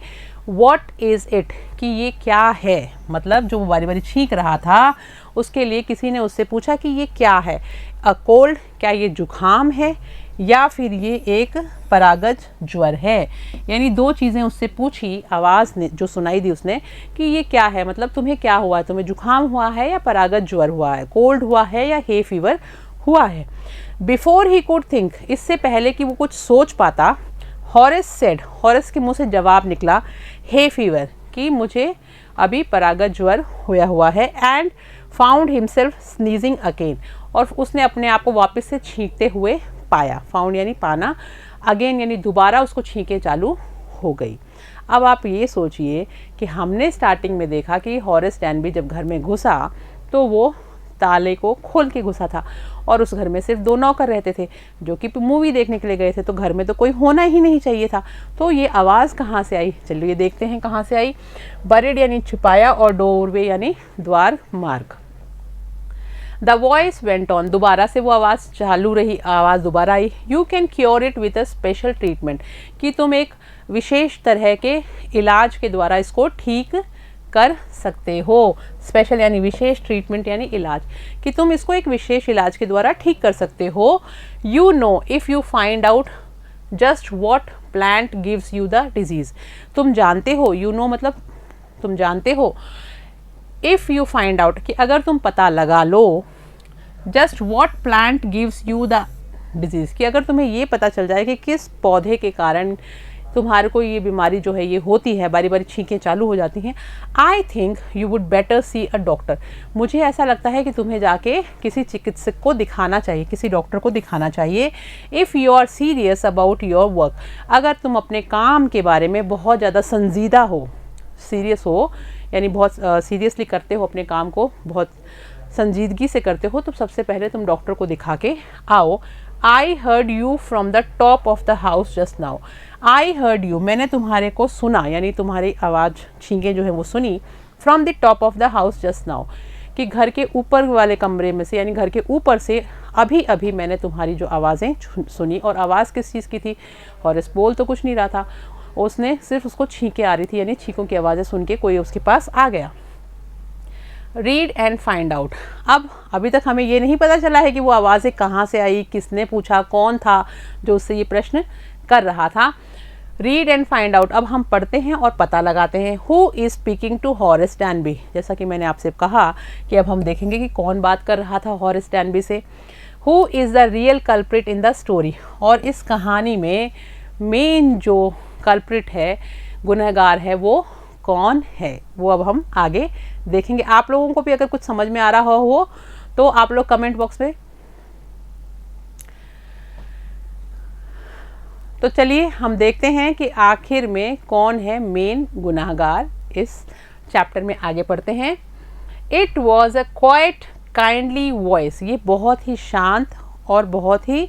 [SPEAKER 1] What is it, कि ये क्या है, मतलब जो वो बारी बारी छींक रहा था उसके लिए किसी ने उससे पूछा कि ये क्या है। अ कोल्ड, क्या ये जुखाम है या फिर ये एक परागज ज्वर है, यानी दो चीज़ें उससे पूछी आवाज़ ने जो सुनाई दी उसने कि ये क्या है, मतलब तुम्हें क्या हुआ है, तुम्हें जुखाम हुआ है या परागज ज्वर हुआ है, कोल्ड हुआ है या हे फीवर हुआ है। बिफोर ही कुड थिंक, इससे पहले कि वो कुछ सोच पाता, हॉरेस सेड, हॉरेस के मुंह से जवाब निकला, हे फीवर, कि मुझे अभी परागज ज्वर होया हुआ है। And found himself sneezing again, और उसने अपने आप को वापस से छींकते हुए पाया। फाउंड यानी पाना, अगेन यानी दोबारा उसको छींके चालू हो गई। अब आप ये सोचिए कि हमने स्टार्टिंग में देखा कि हॉरेस डैनबी जब घर में घुसा तो वो ताले को खोल के घुसा था, और उस घर में सिर्फ 2 नौकर रहते थे जो कि मूवी देखने के लिए गए थे, तो घर में तो कोई होना ही नहीं चाहिए था। तो ये आवाज़ कहाँ से आई, चलिए देखते हैं कहाँ से आई। बरिड यानी छिपाया, और डोरवे यानी द्वार मार्ग। द वॉइस वेंट ऑन, दोबारा से वो आवाज़ चालू रही, आवाज़ दोबारा आई। You can cure it with a special treatment, कि तुम एक विशेष तरह के इलाज के द्वारा इसको ठीक कर सकते हो। स्पेशल यानी विशेष, ट्रीटमेंट यानी इलाज, कि तुम इसको एक विशेष इलाज के द्वारा ठीक कर सकते हो। You know if you find out just what plant gives you the disease, तुम जानते हो, यू नो मतलब तुम जानते हो, इफ़ यू फाइंड आउट कि अगर तुम पता लगा लो, just what plant gives you the disease, कि अगर तुम्हें ये पता चल जाए कि किस पौधे के कारण तुम्हारे को ये बीमारी जो है ये होती है, बारी बारी छींकें चालू हो जाती हैं, I think you would better C a doctor, मुझे ऐसा लगता है कि तुम्हें जाके किसी चिकित्सक को दिखाना चाहिए, किसी डॉक्टर को दिखाना चाहिए। If you are serious about your work, अगर तुम अपने काम के बारे में बहुत ज़्यादा संजीदा हो, सीरियस हो यानी बहुत सीरियसली करते हो अपने काम को, बहुत संजीदगी से करते हो, तो सबसे पहले तुम डॉक्टर को दिखा के आओ। I heard you from the top of the house just now, I heard you, मैंने तुम्हारे को सुना, यानी तुम्हारी आवाज़ छींके जो है वो सुनी, from the top of the house just now, कि घर के ऊपर वाले कमरे में से, यानी घर के ऊपर से अभी अभी मैंने तुम्हारी जो आवाज़ें सुनी। और आवाज़ किस चीज़ की थी, हॉरेस बोल तो कुछ नहीं रहा था, उसने सिर्फ उसको छींके आ रही थी, यानी छींकों की आवाज़ें सुन के कोई उसके पास आ गया। रीड एंड फाइंड आउट, अब अभी तक हमें ये नहीं पता चला है कि वो आवाज़ें कहाँ से आई, किसने पूछा, कौन था जो उससे ये प्रश्न कर रहा था। रीड एंड फाइंड आउट, अब हम पढ़ते हैं और पता लगाते हैं। Who is speaking to Horace Danby, जैसा कि मैंने आपसे कहा कि अब हम देखेंगे कि कौन बात कर रहा था हॉरेस डैनबी से। Who is the real culprit in the story, और इस कहानी में मेन जो कल्प्रिट है, गुनहगार है, वो कौन है, वो अब हम आगे देखेंगे। आप लोगों को भी अगर कुछ समझ में आ रहा हो तो आप लोग कमेंट बॉक्स में, तो चलिए हम देखते हैं कि आखिर में कौन है मेन गुनाहगार। इस चैप्टर में आगे पढ़ते हैं। It was a quite kindly voice, ये बहुत ही शांत और बहुत ही,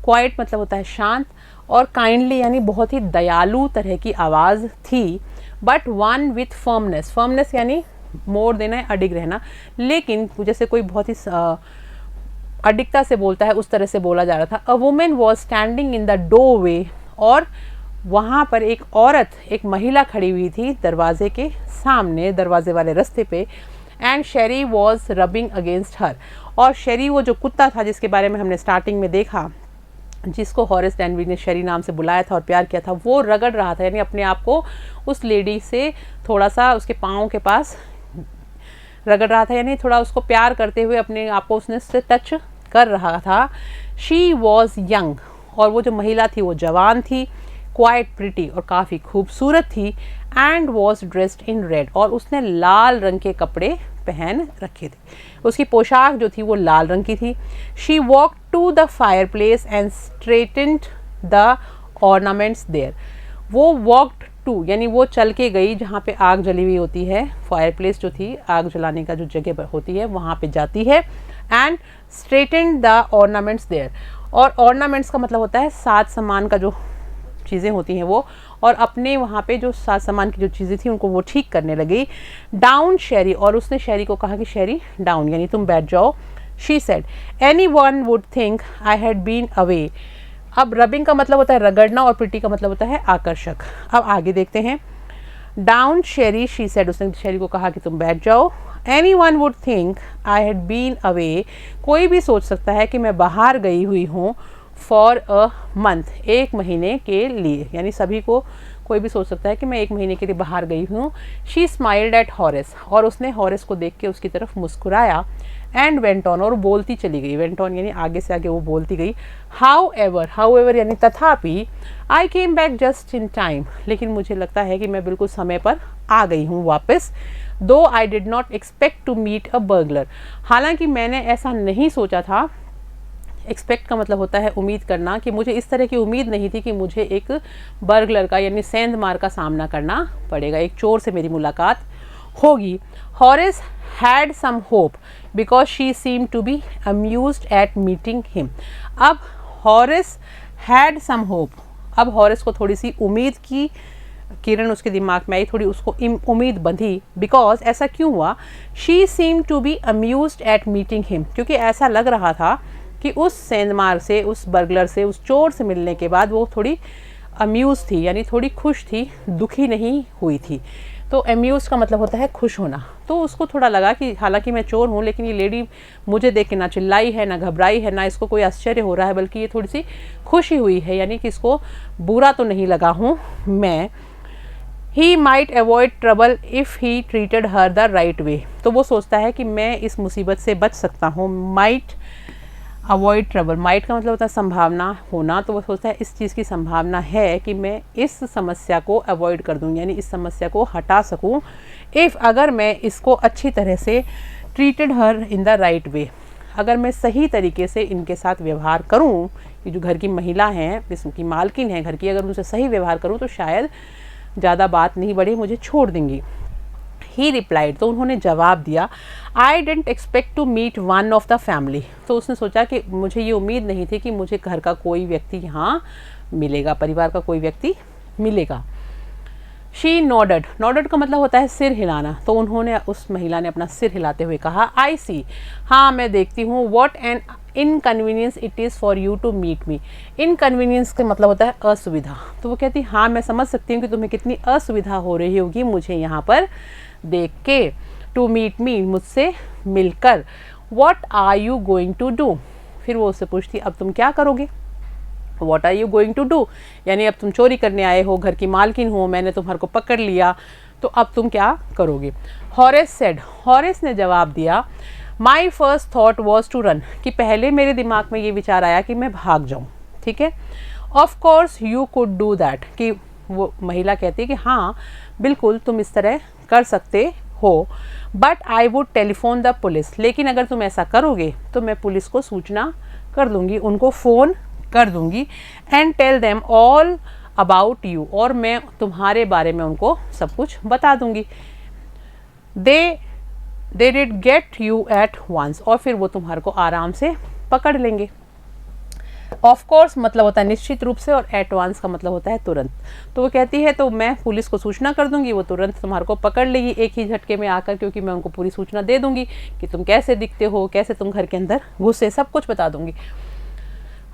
[SPEAKER 1] क्वाइट मतलब होता है शांत, और काइंडली यानी बहुत ही दयालु तरह की आवाज़ थी। But one with firmness, firmness यानी मोड़ देना है, अडिग रहना, लेकिन जैसे कोई बहुत ही अडिगता से बोलता है उस तरह से बोला जा रहा था। A woman was standing in the doorway, और वहाँ पर एक औरत, एक महिला खड़ी हुई थी दरवाजे के सामने, दरवाजे वाले रास्ते पे। And Sheri was rubbing against her, और शेरी वो जो कुत्ता था जिसके बारे में हमने स्टार्टिंग में देखा, जिसको हॉरेस डैनबरी ने शेरी नाम से बुलाया था और प्यार किया था, वो रगड़ रहा था, यानी अपने आप को उस लेडी से थोड़ा सा उसके पाँव के पास रगड़ रहा था, यानी थोड़ा उसको प्यार करते हुए अपने आप को उसने उससे टच कर रहा था। शी वॉज यंग, और वो जो महिला थी वो जवान थी, क्वाइट प्रिटी और काफ़ी खूबसूरत थी, and was dressed in red, और उसने लाल रंग के कपड़े पहन रखे थे, उसकी पोशाक जो थी वो लाल रंग की थी। She walk to the fireplace and straightened the ornaments there, वो वॉकड टू यानी वो चल के गई जहाँ पे आग जली हुई होती है, फायर प्लेस जो थी आग जलाने का जो जगह होती है वहाँ पे जाती है, and straightened the ornaments there, और ऑर्नामेंट्स का मतलब होता है साज सामान का जो चीज़ें होती हैं वो, और अपने वहाँ पे जो साज सामान की जो चीज़ें थी उनको वो ठीक करने लगी। डाउन शेरी, और उसने शेरी को कहा कि शेरी डाउन यानी तुम बैठ जाओ। She said any one would think I had been away, अब रबिंग का मतलब होता है रगड़ना और प्रिटी का मतलब होता है आकर्षक। अब आगे देखते हैं। डाउन शेरी, शी सेड, उसने शेरी को कहा कि तुम बैठ जाओ। Any one would think I had been away, कोई भी सोच सकता है कि मैं बाहर गई हुई हूँ, फॉर अ मंथ, 1 महीने के लिए, यानी सभी को कोई भी सोच सकता है कि मैं 1 महीने के लिए बाहर गई हूँ। शी स्माइल्ड एट हॉरेस, और उसने हॉरेस को देख के उसकी तरफ मुस्कुराया, एंड वेंट ऑन, और बोलती चली गई, वेंट ऑन यानी आगे से आगे वो बोलती गई। हाउ एवर यानी तथापि, I came back just in time, लेकिन मुझे लगता है कि मैं बिल्कुल समय पर आ गई हूँ वापस। Though I did not expect to meet a burglar, हालांकि मैंने ऐसा नहीं सोचा था, एक्सपेक्ट का मतलब होता है उम्मीद करना, कि मुझे इस तरह की उम्मीद नहीं थी कि मुझे एक बर्गलर का यानी सेंधमार का सामना करना पड़ेगा, एक चोर से मेरी मुलाकात होगी। Horace had some hope because she seem to be amused at meeting him, अब हॉरेस हैड सम होप, अब हॉरेस को थोड़ी सी उम्मीद की किरण उसके दिमाग में आई, थोड़ी उसको उम्मीद बंधी। बिकॉज ऐसा क्यों हुआ? She seem to be amused at meeting him, क्योंकि ऐसा लग रहा था कि उस सेंधमार से, उस बर्गलर से, उस चोर से मिलने के बाद वो थोड़ी अम्यूज थी, यानी थोड़ी खुश थी, दुखी नहीं हुई थी। तो अम्यूज का मतलब होता है खुश होना। तो उसको थोड़ा लगा कि हालांकि मैं चोर हूँ, लेकिन ये लेडी मुझे देख के ना चिल्लाई है, ना घबराई है, ना इसको कोई आश्चर्य हो रहा है, बल्कि ये थोड़ी सी खुशी हुई है, यानी कि इसको बुरा तो नहीं लगा हूँ मैं। He might avoid trouble if he treated her the right way, तो वो सोचता है कि मैं इस मुसीबत से बच सकता हूँ। माइट अवॉइड ट्रबल, माइट का मतलब होता है संभावना होना, तो वो सोचता है इस चीज़ की संभावना है कि मैं इस समस्या को अवॉइड कर दूँ, यानी इस समस्या को हटा सकूँ, इफ़ अगर मैं इसको अच्छी तरह से treated her in the right way, अगर मैं सही तरीके से इनके साथ व्यवहार करूँ, ये जो घर की महिला हैं, इसकी मालकिन है घर की, अगर उनसे सही व्यवहार करूँ तो शायद ज़्यादा बात नहीं बढ़ी, मुझे छोड़ देंगी। ही रिप्लाइड, तो उन्होंने जवाब दिया, I didn't expect to meet one of the family, तो उसने सोचा कि मुझे ये उम्मीद नहीं थी कि मुझे घर का कोई व्यक्ति यहाँ मिलेगा, परिवार का कोई व्यक्ति मिलेगा। शी नोडेड, नोडेड का मतलब होता है सिर हिलाना, तो उन्होंने, उस महिला ने अपना सिर हिलाते हुए कहा, आई सी, हाँ मैं देखती हूँ, what an inconvenience it is for you to meet me, inconvenience का मतलब होता है असुविधा, तो वो कहती हाँ मैं समझ सकती हूँ कि तुम्हें कितनी असुविधा हो रही होगी मुझे यहाँ पर देख के, टू मीट मी, मुझसे मिलकर। What are you going to do, फिर वो उससे पूछती अब तुम क्या करोगे। What are you going to do, यानी अब तुम चोरी करने आए हो, घर की मालकिन हो, मैंने तुम्हारे को पकड़ लिया, तो अब तुम क्या करोगे। हॉरेस सेड, हॉरेस ने जवाब दिया, my first thought was to run, कि पहले मेरे दिमाग में ये विचार आया कि मैं भाग जाऊँ, ठीक है। Of course you could do that, कि वो महिला कहती है कि हाँ बिल्कुल तुम इस तरह कर सकते हो, but I would telephone the police, लेकिन अगर तुम ऐसा करोगे तो मैं पुलिस को सूचना कर दूंगी, उनको फ़ोन कर दूंगी, and tell them all about you, और मैं तुम्हारे बारे में उनको सब कुछ बता दूंगी। They did get you at once, और फिर वो तुम्हारे को आराम से पकड़ लेंगे। ऑफ कोर्स मतलब होता है निश्चित रूप से, और एट वंस का मतलब होता है तुरंत। तो वो कहती है तो मैं पुलिस को सूचना कर दूंगी, वो तुरंत तुम्हारे को पकड़ लेगी एक ही झटके में आकर, क्योंकि मैं उनको पूरी सूचना दे दूंगी कि तुम कैसे दिखते हो, कैसे तुम घर के अंदर घुसे, सब कुछ बता दूंगी।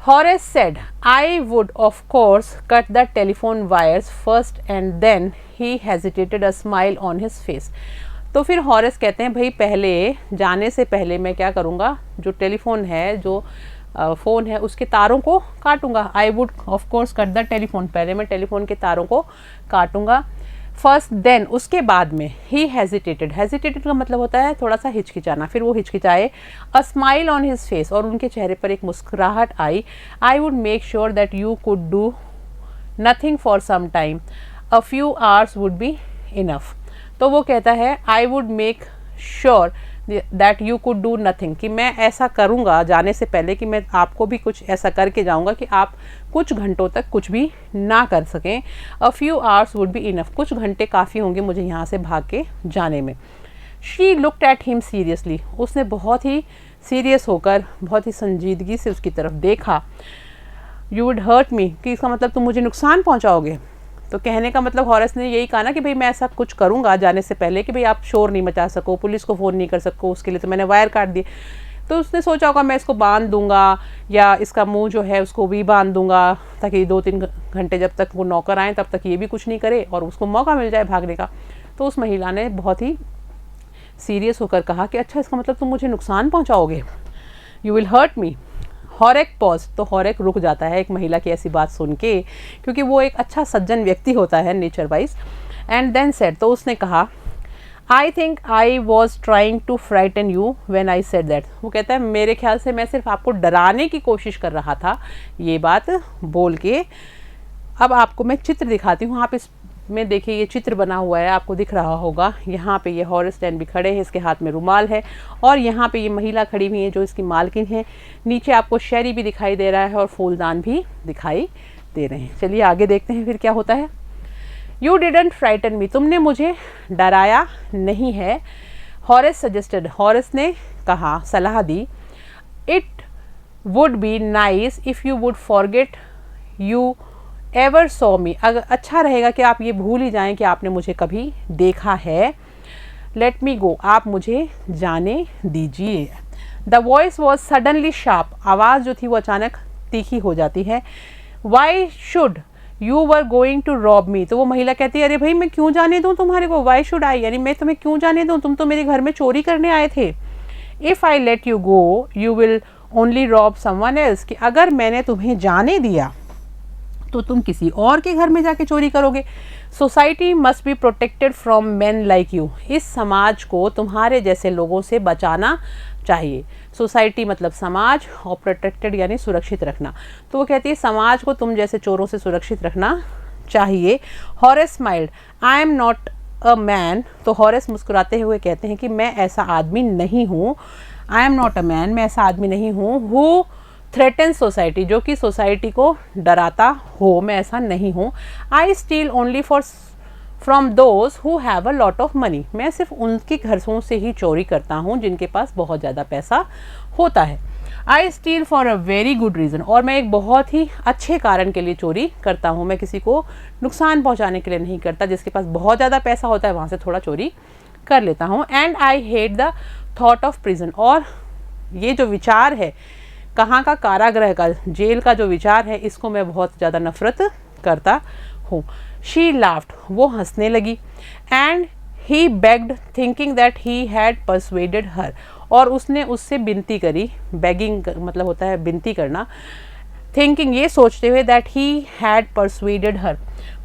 [SPEAKER 1] Horace said, I would of course cut the telephone wires first and then he hesitated, a smile on his face, तो फिर हॉरेस कहते हैं भाई पहले जाने से पहले मैं क्या करूँगा, जो टेलीफोन है, जो फ़ोन है, उसके तारों को काटूंगा। I would of course cut the telephone, पहले मैं टेलीफोन के तारों को काटूंगा। फर्स्ट देन, उसके बाद में ही हेजिटेटेड, हेजिटेटेड का मतलब होता है थोड़ा सा हिचकिचाना, फिर वो हिचकिचाए। A smile on his face, और उनके चेहरे पर एक मुस्कुराहट आई। I would make sure that you could do nothing for some time, a few hours would be enough. तो वो कहता है I would make sure that you could do nothing, कि मैं ऐसा करूँगा जाने से पहले कि मैं आपको भी कुछ ऐसा करके जाऊँगा कि आप कुछ घंटों तक कुछ भी ना कर सकें। अ few hours would be enough, कुछ घंटे काफ़ी होंगे मुझे यहाँ से भाग के जाने में। She looked at him seriously, उसने बहुत ही सीरियस होकर, बहुत ही संजीदगी से उसकी तरफ देखा। यू वुड हर्ट मी, कि इसका मतलब तुम मुझे नुकसान पहुँचाओगे। तो कहने का मतलब हॉरेस ने यही कहा ना कि भाई मैं ऐसा कुछ करूँगा जाने से पहले कि भाई आप शोर नहीं मचा सको, पुलिस को फ़ोन नहीं कर सको, उसके लिए तो मैंने वायर काट दिए। तो उसने सोचा होगा मैं इसको बांध दूंगा, या इसका मुंह जो है उसको भी बांध दूंगा, ताकि 2-3 घंटे जब तक वो नौकर आएँ तब तक ये भी कुछ नहीं करे और उसको मौका मिल जाए भागने का। तो उस महिला ने बहुत ही सीरियस होकर कहा कि अच्छा, इसका मतलब तुम मुझे नुकसान पहुँचाओगे, you will hurt me. Horace pause, तो हॉरेक रुक जाता है एक महिला की ऐसी बात सुन के, क्योंकि वो एक अच्छा सज्जन व्यक्ति होता है nature wise. And then said, तो उसने कहा I think I was trying to frighten you when I said that. वो कहता है मेरे ख्याल से मैं सिर्फ आपको डराने की कोशिश कर रहा था ये बात बोल के। अब आपको मैं चित्र दिखाती हूँ, आप इसमें देखिए ये चित्र बना हुआ है, आपको दिख रहा होगा। यहाँ पे ये हॉरेस डेन भी खड़े हैं, इसके हाथ में रुमाल है, और यहाँ पे ये महिला खड़ी हुई है जो इसकी मालकिन है। नीचे आपको शहरी भी दिखाई दे रहा है और फूलदान भी दिखाई दे रहे हैं। चलिए आगे देखते हैं फिर क्या होता है। यू डिडंट फ्राइटन मी, तुमने मुझे डराया नहीं है। हॉरेस सजेस्टेड, हॉरेस ने कहा, सलाह दी। It would be nice if you would forget you ever saw me, अगर अच्छा रहेगा कि आप ये भूल ही जाएं कि आपने मुझे कभी देखा है। लेट मी गो, आप मुझे जाने दीजिए। The voice was suddenly sharp, आवाज़ जो थी वो अचानक तीखी हो जाती है। Why should you were going to rob me, तो वो महिला कहती है अरे भाई मैं क्यों जाने दूँ तुम्हारे को, वाई शुड आई, यानी मैं तुम्हें क्यों जाने दूँ, तुम तो मेरे घर में चोरी करने आए थे। If I let you go you will only rob someone else, कि अगर मैंने तुम्हें जाने दिया तो तुम किसी और के घर में जाके चोरी करोगे। Society must be protected from man like you, इस समाज को तुम्हारे जैसे लोगों से बचाना चाहिए। सोसाइटी मतलब समाज, और प्रोटेक्टेड यानी सुरक्षित रखना। तो वो कहती है समाज को तुम जैसे चोरों से सुरक्षित रखना चाहिए। Horace smiled, I am not a man, तो हॉरेस मुस्कुराते हुए कहते हैं कि मैं ऐसा आदमी नहीं हूँ। I am not a man, मैं ऐसा आदमी नहीं हूँ। हु थ्रेटन सोसाइटी, जो कि सोसाइटी को डराता हो, मैं ऐसा नहीं हूँ। I steal only from those who have a lot of money, मैं सिर्फ उनके घरों से ही चोरी करता हूँ जिनके पास बहुत ज़्यादा पैसा होता है। I steal for a very good reason, और मैं एक बहुत ही अच्छे कारण के लिए चोरी करता हूँ, मैं किसी को नुकसान पहुँचाने के लिए नहीं करता। जिसके पास बहुत ज़्यादा पैसा होता है वहाँ से थोड़ा चोरी कर लेता हूँ। And I hate the thought of prison, और ये जो विचार है कहाँ का, कारागृह का, जेल का जो विचार है, इसको मैं बहुत ज़्यादा नफरत करता हूँ। शी लाफ्ड, वो हंसने लगी। And he begged thinking that he had persuaded her, और उसने उससे विनती करी। बेगिंग मतलब होता है विनती करना। थिंकिंग, ये सोचते हुए दैट ही हैड परsuaded हर,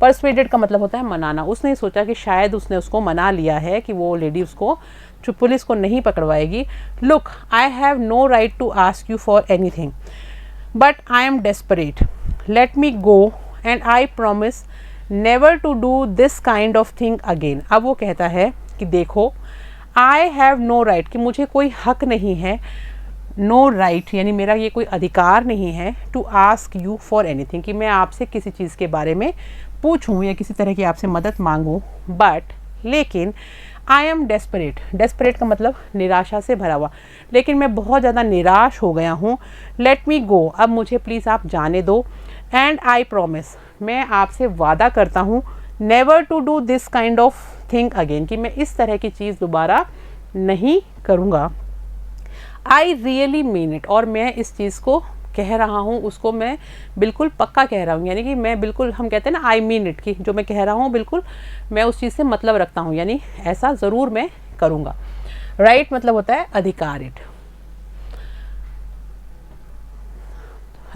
[SPEAKER 1] परsuaded का मतलब होता है मनाना। उसने सोचा कि शायद उसने उसको मना लिया है कि वो लेडी उसको, जो पुलिस को नहीं पकड़वाएगी। Look, I have no right to ask you for anything but I am desperate, let me go and I promise never to do this kind of thing again. अब वो कहता है कि देखो, आई हैव नो राइट, कि मुझे कोई हक नहीं है, नो राइट यानी मेरा ये कोई अधिकार नहीं है, to ask you for anything, कि मैं आपसे किसी चीज़ के बारे में पूछूं या किसी तरह की आपसे मदद मांगूं। बट, लेकिन आई एम डेस्परेट, डेस्परेट का मतलब निराशा से भरा हुआ, लेकिन मैं बहुत ज़्यादा निराश हो गया हूँ। लेट मी गो, अब मुझे प्लीज़ आप जाने दो। एंड आई प्रॉमिस, मैं आपसे वादा करता हूँ, never to do this kind of thing again, कि मैं इस तरह की चीज़ दोबारा नहीं करूँगा। आई रियली मीन इट, और मैं इस चीज़ को कह रहा हूँ उसको मैं बिल्कुल पक्का कह रहा हूँ, यानी कि मैं बिल्कुल, हम कहते हैं ना आई मीन इट, कि जो मैं कह रहा हूँ बिल्कुल मैं उस चीज़ से मतलब रखता हूँ, यानी ऐसा ज़रूर मैं करूँगा। राइट मतलब होता है अधिकार, इट।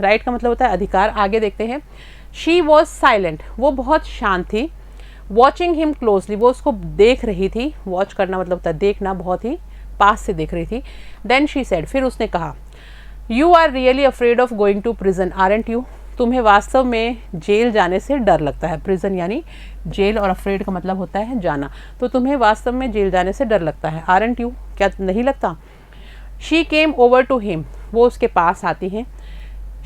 [SPEAKER 1] राइट का मतलब होता है अधिकार। आगे देखते हैं, शी वॉज साइलेंट, वो बहुत शांत थी। वॉचिंग हिम क्लोजली, वो उसको देख रही थी। वॉच करना मतलब होता है देखना, बहुत ही पास से देख रही थी। देन शी सेड, फिर उसने कहा, you are really afraid of going to prison aren't you, तुम्हें वास्तव में जेल जाने से डर लगता है। प्रिजन यानी जेल, और अफ्रेड का मतलब होता है जाना, तो तुम्हें वास्तव में जेल जाने से डर लगता है, आरंट यू, क्या नहीं लगता। She came over to him, वो उसके पास आती हैं।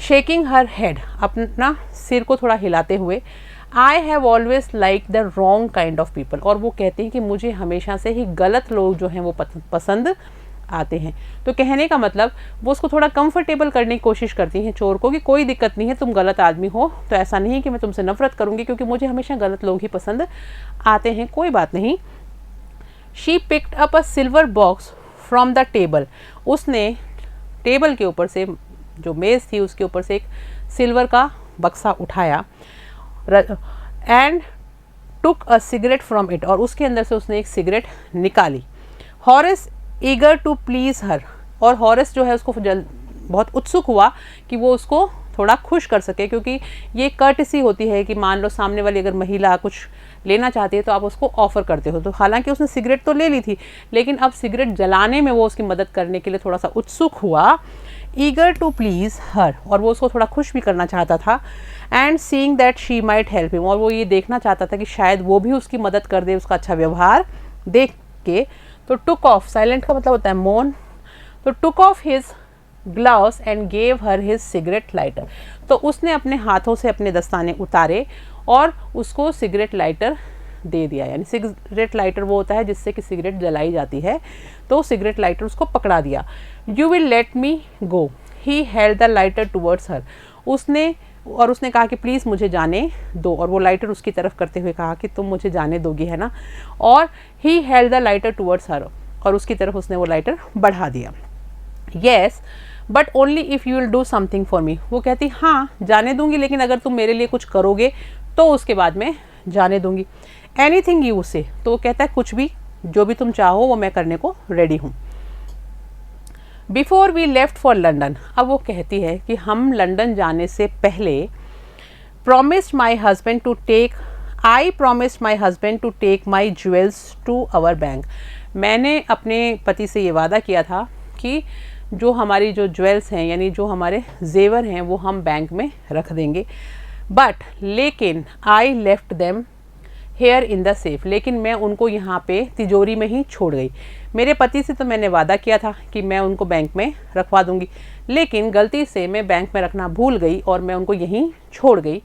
[SPEAKER 1] शेकिंग हर हेड, अपना सिर को थोड़ा हिलाते हुए। I have always like the wrong kind of people, और वो कहते हैं कि मुझे हमेशा से ही गलत लोग जो हैं वो पसंद आते हैं। तो कहने का मतलब वो उसको थोड़ा कंफर्टेबल करने की कोशिश करती हैं चोर को, कि कोई दिक्कत नहीं है, तुम गलत आदमी हो तो ऐसा नहीं कि मैं तुमसे नफरत करूँगी, क्योंकि मुझे हमेशा गलत लोग ही पसंद आते हैं, कोई बात नहीं। She picked up a silver box from the table, उसने टेबल के ऊपर से, जो मेज़ थी उसके ऊपर से एक सिल्वर का बक्सा उठाया। And took a cigarette from it, और उसके अंदर से उसने एक सिगरेट निकाली। हॉरेस ईगर टू प्लीज हर, और हॉरेस जो है उसको बहुत उत्सुक हुआ कि वो उसको थोड़ा खुश कर सके, क्योंकि ये कर्टसी होती है कि मान लो सामने वाली अगर महिला कुछ लेना चाहती है तो आप उसको ऑफ़र करते हो। तो हालांकि उसने सिगरेट तो ले ली थी, लेकिन अब सिगरेट जलाने में वो उसकी मदद करने के लिए थोड़ा सा उत्सुक हुआ। ईगर टू प्लीज़ हर, और वो उसको थोड़ा खुश भी करना चाहता था। And seeing that she might help him, और वो ये देखना चाहता था कि शायद वो भी उसकी मदद कर दे, उसका अच्छा व्यवहार देख के। तो टुक ऑफ, साइलेंट का मतलब होता है मौन, तो took off his gloves and gave her his cigarette lighter, तो उसने अपने हाथों से अपने दस्ताने उतारे और उसको सिगरेट लाइटर दे दिया। यानी सिगरेट लाइटर वो होता है जिससे कि सिगरेट जलाई जाती है, तो सिगरेट लाइटर उसको पकड़ा दिया। You will let me go, he held the lighter towards her, उसने कहा कि प्लीज़ मुझे जाने दो, और वो लाइटर उसकी तरफ करते हुए कहा कि तुम मुझे जाने दोगी, है ना। और he held the lighter towards her, और उसकी तरफ उसने वो लाइटर बढ़ा दिया। Yes but only if you will do something for me, वो कहती हाँ जाने दूंगी, लेकिन अगर तुम मेरे लिए कुछ करोगे तो उसके बाद में जाने दूंगी। एनीथिंग यू से, तो वो कहता है कुछ भी, जो भी तुम चाहो वो मैं करने को रेडी हूँ। Before we left for London, अब वो कहती है कि हम लंदन जाने से पहले promised my husband to take, I promised my husband to take my jewels to our bank, मैंने अपने पति से ये वादा किया था कि जो हमारी जो ज्वेल्स हैं, यानी जो हमारे जेवर हैं, वो हम बैंक में रख देंगे। बट लेकिन I left them here in the safe, लेकिन मैं उनको यहाँ पे तिजोरी में ही छोड़ गई। मेरे पति से तो मैंने वादा किया था कि मैं उनको बैंक में रखवा दूंगी, लेकिन गलती से मैं बैंक में रखना भूल गई और मैं उनको यहीं छोड़ गई।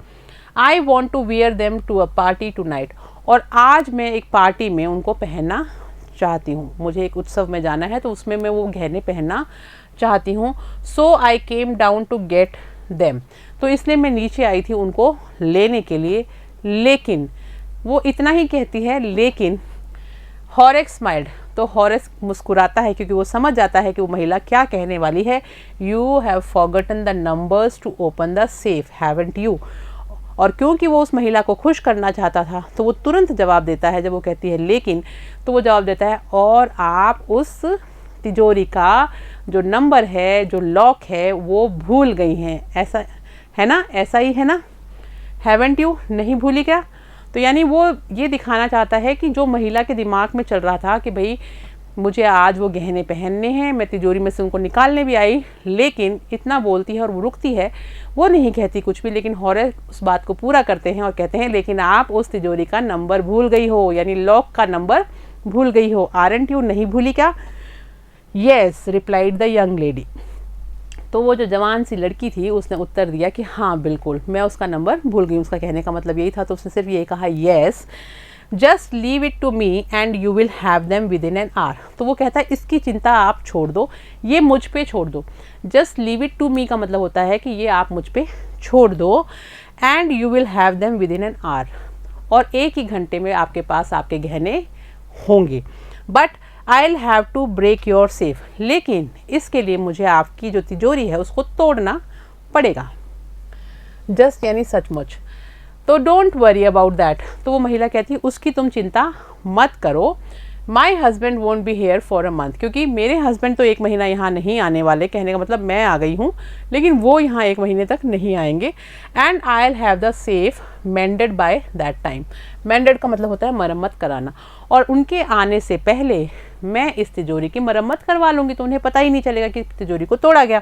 [SPEAKER 1] I want to wear them to a party tonight, और आज मैं एक पार्टी में उनको पहनना चाहती हूँ, मुझे एक उत्सव में जाना है तो उसमें मैं वो गहने पहनना चाहती हूँ। So I came down to get them, तो इसलिए मैं नीचे आई थी उनको लेने के लिए। लेकिन वो इतना ही कहती है, लेकिन हॉरेस स्माइल्ड, तो हॉरेस मुस्कुराता है क्योंकि वो समझ जाता है कि वो महिला क्या कहने वाली है। You have forgotten the numbers to open the safe haven't you, और क्योंकि वो उस महिला को खुश करना चाहता था तो वो तुरंत जवाब देता है, जब वो कहती है लेकिन, तो वो जवाब देता है और आप उस तिजोरी का जो नंबर है, जो लॉक है, वो भूल गई हैं, ऐसा है ना, ऐसा ही है ना, हैवंट यू, नहीं भूली क्या। तो यानी वो ये दिखाना चाहता है कि जो महिला के दिमाग में चल रहा था कि भाई मुझे आज वो गहने पहनने हैं, मैं तिजोरी में से उनको निकालने भी आई, लेकिन इतना बोलती है और वो रुकती है, वो नहीं कहती कुछ भी। लेकिन हॉरेस उस बात को पूरा करते हैं और कहते हैं लेकिन आप उस तिजोरी का नंबर भूल गई हो, यानी लॉक का नंबर भूल गई हो, आरंट यू, नहीं भूली क्या। Yes replied the young lady, तो वो जो जवान सी लड़की थी उसने उत्तर दिया कि हाँ बिल्कुल मैं उसका नंबर भूल गई। उसका कहने का मतलब यही था, तो उसने सिर्फ ये कहा yes, just leave it to me and you will have them within an hour. तो वो कहता है इसकी चिंता आप छोड़ दो, ये मुझ पे छोड़ दो। Just leave it to me का मतलब होता है कि ये आप मुझ पे छोड़ दो, and you will have them within an our, और एक ही घंटे में आपके पास आपके गहने होंगे। But I will have to break your safe, लेकिन इसके लिए मुझे आपकी जो तिजोरी है उसको तोड़ना पड़ेगा, जस्ट यानी सचमुच। तो डोंट वरी अबाउट दैट। तो वो महिला कहती है उसकी तुम चिंता मत करो, my husband won't be here for a month, क्योंकि मेरे हस्बैंड तो 1 महीना यहाँ नहीं आने वाले, कहने का मतलब मैं आ गई हूँ लेकिन वो यहाँ 1 महीने तक नहीं आएंगे। And I will have the safe मेंडेड by that time. मेंडेड का मतलब होता है मरम्मत कराना, और उनके आने से पहले मैं इस तिजोरी की मरम्मत करवा लूँगी, तो उन्हें पता ही नहीं चलेगा कि तिजोरी को तोड़ा गया।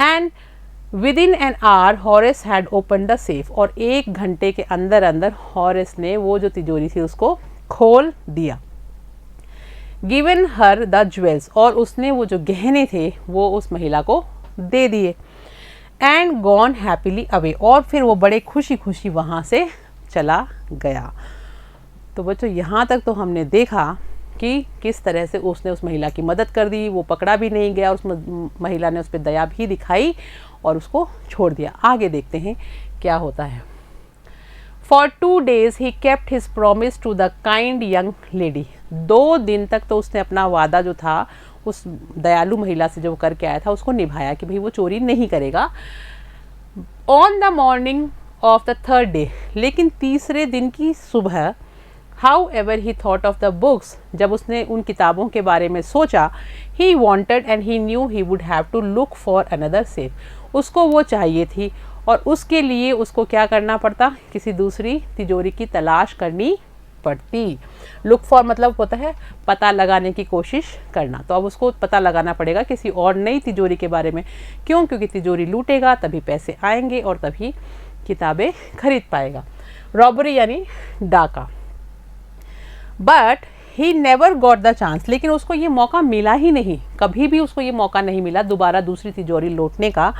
[SPEAKER 1] And within an hour Horace had open the safe, और 1 घंटे के अंदर अंदर हॉरेस ने वो जो तिजोरी थी उसको खोल दिया। गिवन हर द ज्वेल्स, और उसने वो जो गहने थे वो उस महिला को दे दिए। एंड गॉन हैप्पीली अवे, और फिर वो बड़े खुशी खुशी वहाँ से चला गया। तो बच्चों यहाँ तक तो हमने देखा कि किस तरह से उसने उस महिला की मदद कर दी, वो पकड़ा भी नहीं गया, उस महिला ने उस पर दया भी दिखाई और उसको छोड़ दिया। आगे देखते हैं क्या होता है। For 2 days he kept his promise to the kind young lady. 2 दिन तक तो उसने अपना वादा जो था उस दयालु महिला से जो करके आया था उसको निभाया कि भाई वो चोरी नहीं करेगा। On the morning of the 3rd day, लेकिन तीसरे दिन की सुबह, however he thought of the books, जब उसने उन किताबों के बारे में सोचा, he wanted and he knew he would have to look for another safe. उसको वो चाहिए थी और उसके लिए उसको क्या करना पड़ता, किसी दूसरी तिजोरी की तलाश करनी पड़ती। लुक फॉर मतलब होता है पता लगाने की कोशिश करना, तो अब उसको पता लगाना पड़ेगा किसी और नई तिजोरी के बारे में। क्यों? क्योंकि तिजोरी लूटेगा तभी पैसे आएंगे और तभी किताबें खरीद पाएगा। रॉबरी यानी डाका। But he never got the chance, लेकिन उसको ये मौका मिला ही नहीं, कभी भी उसको ये मौका नहीं मिला दोबारा दूसरी तिजोरी लौटने का।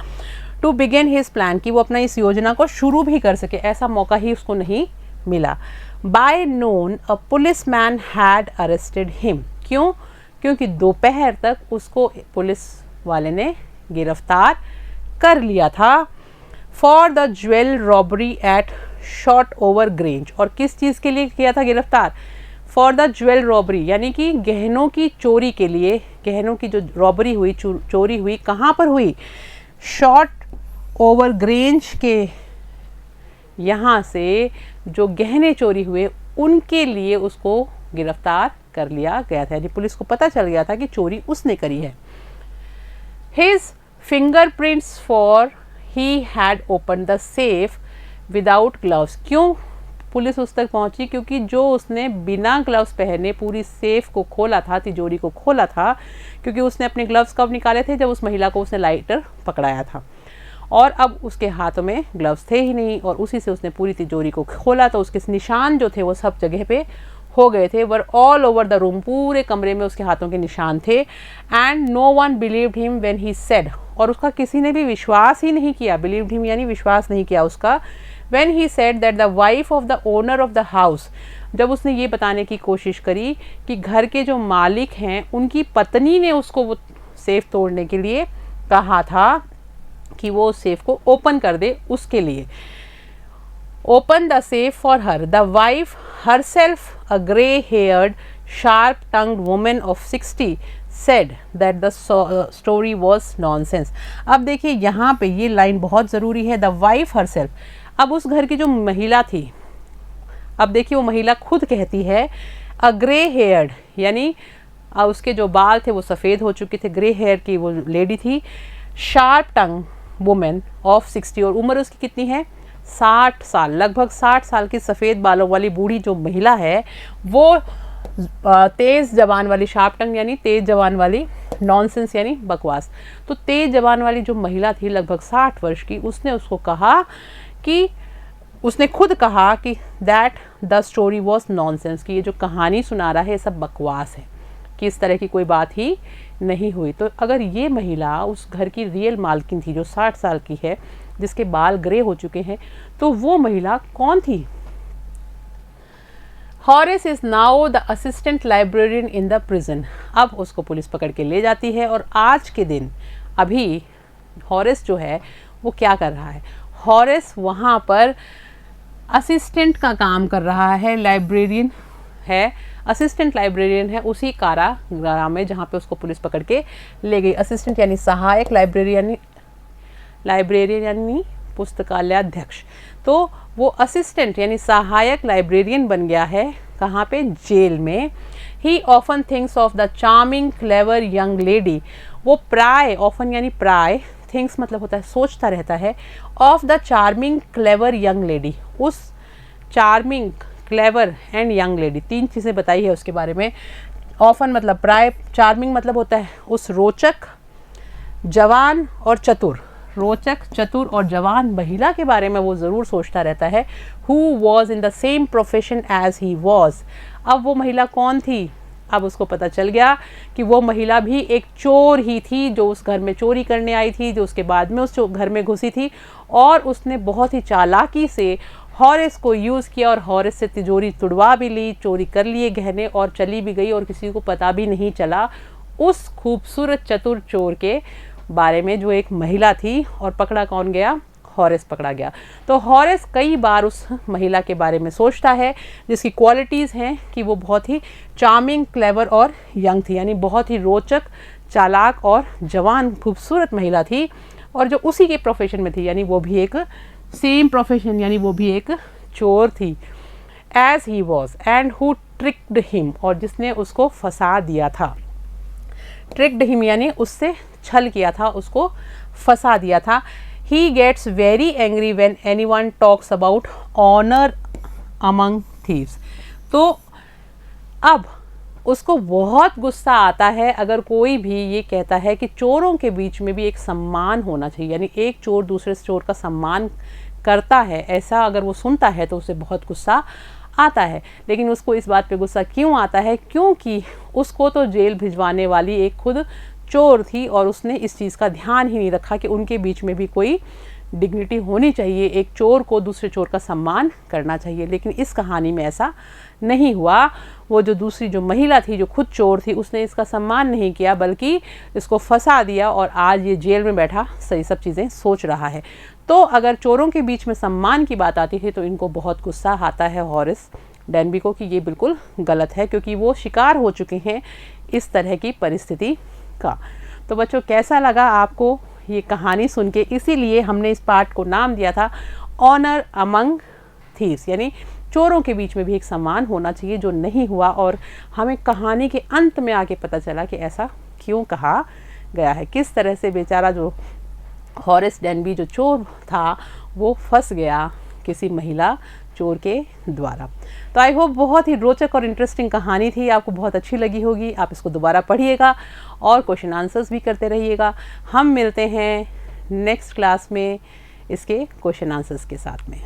[SPEAKER 1] टू बिगिन हिज प्लान, कि वो अपना इस योजना को शुरू भी कर सके, ऐसा मौका ही उसको नहीं मिला। By noon a policeman had arrested him. क्यों? क्योंकि दोपहर तक उसको पुलिस वाले ने गिरफ्तार कर लिया था। For the jewel robbery at Short Over Grange, और किस चीज़ के लिए किया था गिरफ्तार? फॉर द ज्वेल रॉबरी, यानी कि गहनों की चोरी के लिए। गहनों की जो रॉबरी हुई, चोरी हुई, कहाँ पर हुई? शॉर्ट ओवर ग्रेंज के यहाँ से जो गहने चोरी हुए उनके लिए उसको गिरफ्तार कर लिया गया था, यानी पुलिस को पता चल गया था कि चोरी उसने करी है। His fingerprints for he had open the safe without gloves. क्यों पुलिस उस तक पहुंची? क्योंकि जो उसने बिना ग्लव्स पहने पूरी सेफ को खोला था, तिजोरी को खोला था, क्योंकि उसने अपने ग्लव्स कब निकाले थे? जब उस महिला को उसने लाइटर पकड़ाया था, और अब उसके हाथों में ग्लव्स थे ही नहीं, और उसी से उसने पूरी तिजोरी को खोला। तो उसके निशान जो थे वो सब जगह पे हो गए थे, were all over the room, पूरे कमरे में उसके हाथों के निशान थे। And no one believed him when he said, और उसका किसी ने भी विश्वास ही नहीं किया। बिलीव्ड हिम यानी विश्वास नहीं किया उसका। When he said that the wife of the owner of the house, जब उसने ये बताने की कोशिश करी कि घर के जो मालिक हैं उनकी पत्नी ने उसको वो सेफ तोड़ने के लिए कहा था कि वो सेफ को ओपन कर दे उसके लिए। Open the safe for her, the wife herself, a grey haired sharp tongued woman of 60 said that the story was nonsense। अब देखिए यहाँ पे ये लाइन बहुत ज़रूरी है, द वाइफ हरसेल्फ। अब उस घर की जो महिला थी, अब देखिए वो महिला खुद कहती है अ ग्रे हेयर्ड, यानी उसके जो बाल थे वो सफ़ेद हो चुके थे, ग्रे हेयर की वो लेडी थी। शार्प टंग वुमेन ऑफ 60, और उम्र उसकी कितनी है? 60 साल, लगभग 60 साल की सफ़ेद बालों वाली बूढ़ी जो महिला है वो तेज़ जबान वाली, शार्प टंग यानी तेज़ जबान वाली, नॉनसेंस यानी बकवास। तो तेज़ जबान वाली जो महिला थी लगभग 60 वर्ष की, उसने उसको कहा कि उसने खुद कहा कि that the story was nonsense, कि ये जो कहानी सुना रहा है ये सब बकवास है, कि इस तरह की कोई बात ही नहीं हुई। तो अगर ये महिला उस घर की रियल मालकिन थी जो 60 साल की है, जिसके बाल ग्रे हो चुके हैं, तो वो महिला कौन थी? Horace is now the assistant librarian in the prison. अब उसको पुलिस पकड़ के ले जाती है, और आज के दिन अभी हॉरेस जो है वो क्या कर रहा है? हॉरेस वहाँ पर असिस्टेंट का काम कर रहा है, लाइब्रेरियन है, असिस्टेंट लाइब्रेरियन है उसी कारागृह में जहाँ पे उसको पुलिस पकड़ के ले गई। असिस्टेंट यानी सहायक, लाइब्रेरियन लाइब्रेरियन यानी पुस्तकालयाध्यक्ष। तो वो असिस्टेंट यानी सहायक लाइब्रेरियन बन गया है, कहाँ पे, जेल में। ही often thinks of the charming clever young lady, वो प्राय, ऑफन यानी प्राय, थिंक्स मतलब होता है सोचता रहता है, of the charming clever young lady, उस charming clever and young lady, 3 चीज़ें बताई है उसके बारे में। ऑफन मतलब प्राय, चार्मिंग मतलब होता है उस रोचक, जवान और चतुर, रोचक, चतुर और जवान महिला के बारे में वो ज़रूर सोचता रहता है। Who was in the same profession as he was, अब वो महिला कौन थी, अब उसको पता चल गया कि वो महिला भी एक चोर ही थी, जो उस घर में चोरी करने आई थी, जो उसके बाद में उस घर में घुसी थी, और उसने बहुत ही चालाकी से हॉरिस को यूज़ किया और हॉरिस से तिजोरी तुड़वा भी ली, चोरी कर लिए गहने और चली भी गई और किसी को पता भी नहीं चला उस खूबसूरत चतुर चोर के बारे में जो एक महिला थी। और पकड़ा कौन गया, हॉरिस पकड़ा गया। तो हॉरिस कई बार उस महिला के बारे में सोचता है जिसकी क्वालिटीज़ हैं कि वो बहुत ही चार्मिंग, क्लेवर और यंग थी, यानी बहुत ही रोचक, चालाक और जवान खूबसूरत महिला थी, और जो उसी के प्रोफेशन में थी, यानी वो भी एक सेम प्रोफेशन, यानी वो भी एक चोर थी। As he was and who tricked him, और जिसने उसको फंसा दिया था। ट्रिक्ड हिम यानी उससे छल किया था, उसको फंसा दिया था। He gets very angry when anyone talks about honour among thieves, तो अब उसको बहुत गुस्सा आता है अगर कोई भी ये कहता है कि चोरों के बीच में भी एक सम्मान होना चाहिए, यानी एक चोर दूसरे चोर का सम्मान करता है, ऐसा अगर वो सुनता है तो उसे बहुत गुस्सा आता है। लेकिन उसको इस बात पे गुस्सा क्यों आता है, क्योंकि उसको तो जेल भिजवाने वाली एक खुद चोर थी और उसने इस चीज़ का ध्यान ही नहीं रखा कि उनके बीच में भी कोई डिग्निटी होनी चाहिए, एक चोर को दूसरे चोर का सम्मान करना चाहिए। लेकिन इस कहानी में ऐसा नहीं हुआ। वो जो दूसरी जो महिला थी जो खुद चोर थी, उसने इसका सम्मान नहीं किया बल्कि इसको फंसा दिया, और आज ये जेल में बैठा सही सब चीज़ें सोच रहा है। तो अगर चोरों के बीच में सम्मान की बात आती है तो इनको बहुत गुस्सा आता है हॉरिस डेनबी को कि ये बिल्कुल गलत है, क्योंकि वो शिकार हो चुके हैं इस तरह की परिस्थिति का। तो बच्चों, कैसा लगा आपको ये कहानी सुन के? इसीलिए हमने इस पार्ट को नाम दिया था ऑनर अमंग थीव्स, यानी चोरों के बीच में भी एक सम्मान होना चाहिए, जो नहीं हुआ। और हमें कहानी के अंत में आके पता चला कि ऐसा क्यों कहा गया है, किस तरह से बेचारा जो हॉरिस डेनबी जो चोर था वो फंस गया किसी महिला चोर के द्वारा। तो आई होप बहुत ही रोचक और इंटरेस्टिंग कहानी थी, आपको बहुत अच्छी लगी होगी। आप इसको दोबारा पढ़िएगा और क्वेश्चन आंसर्स भी करते रहिएगा। हम मिलते हैं नेक्स्ट क्लास में इसके क्वेश्चन आंसर्स के साथ में।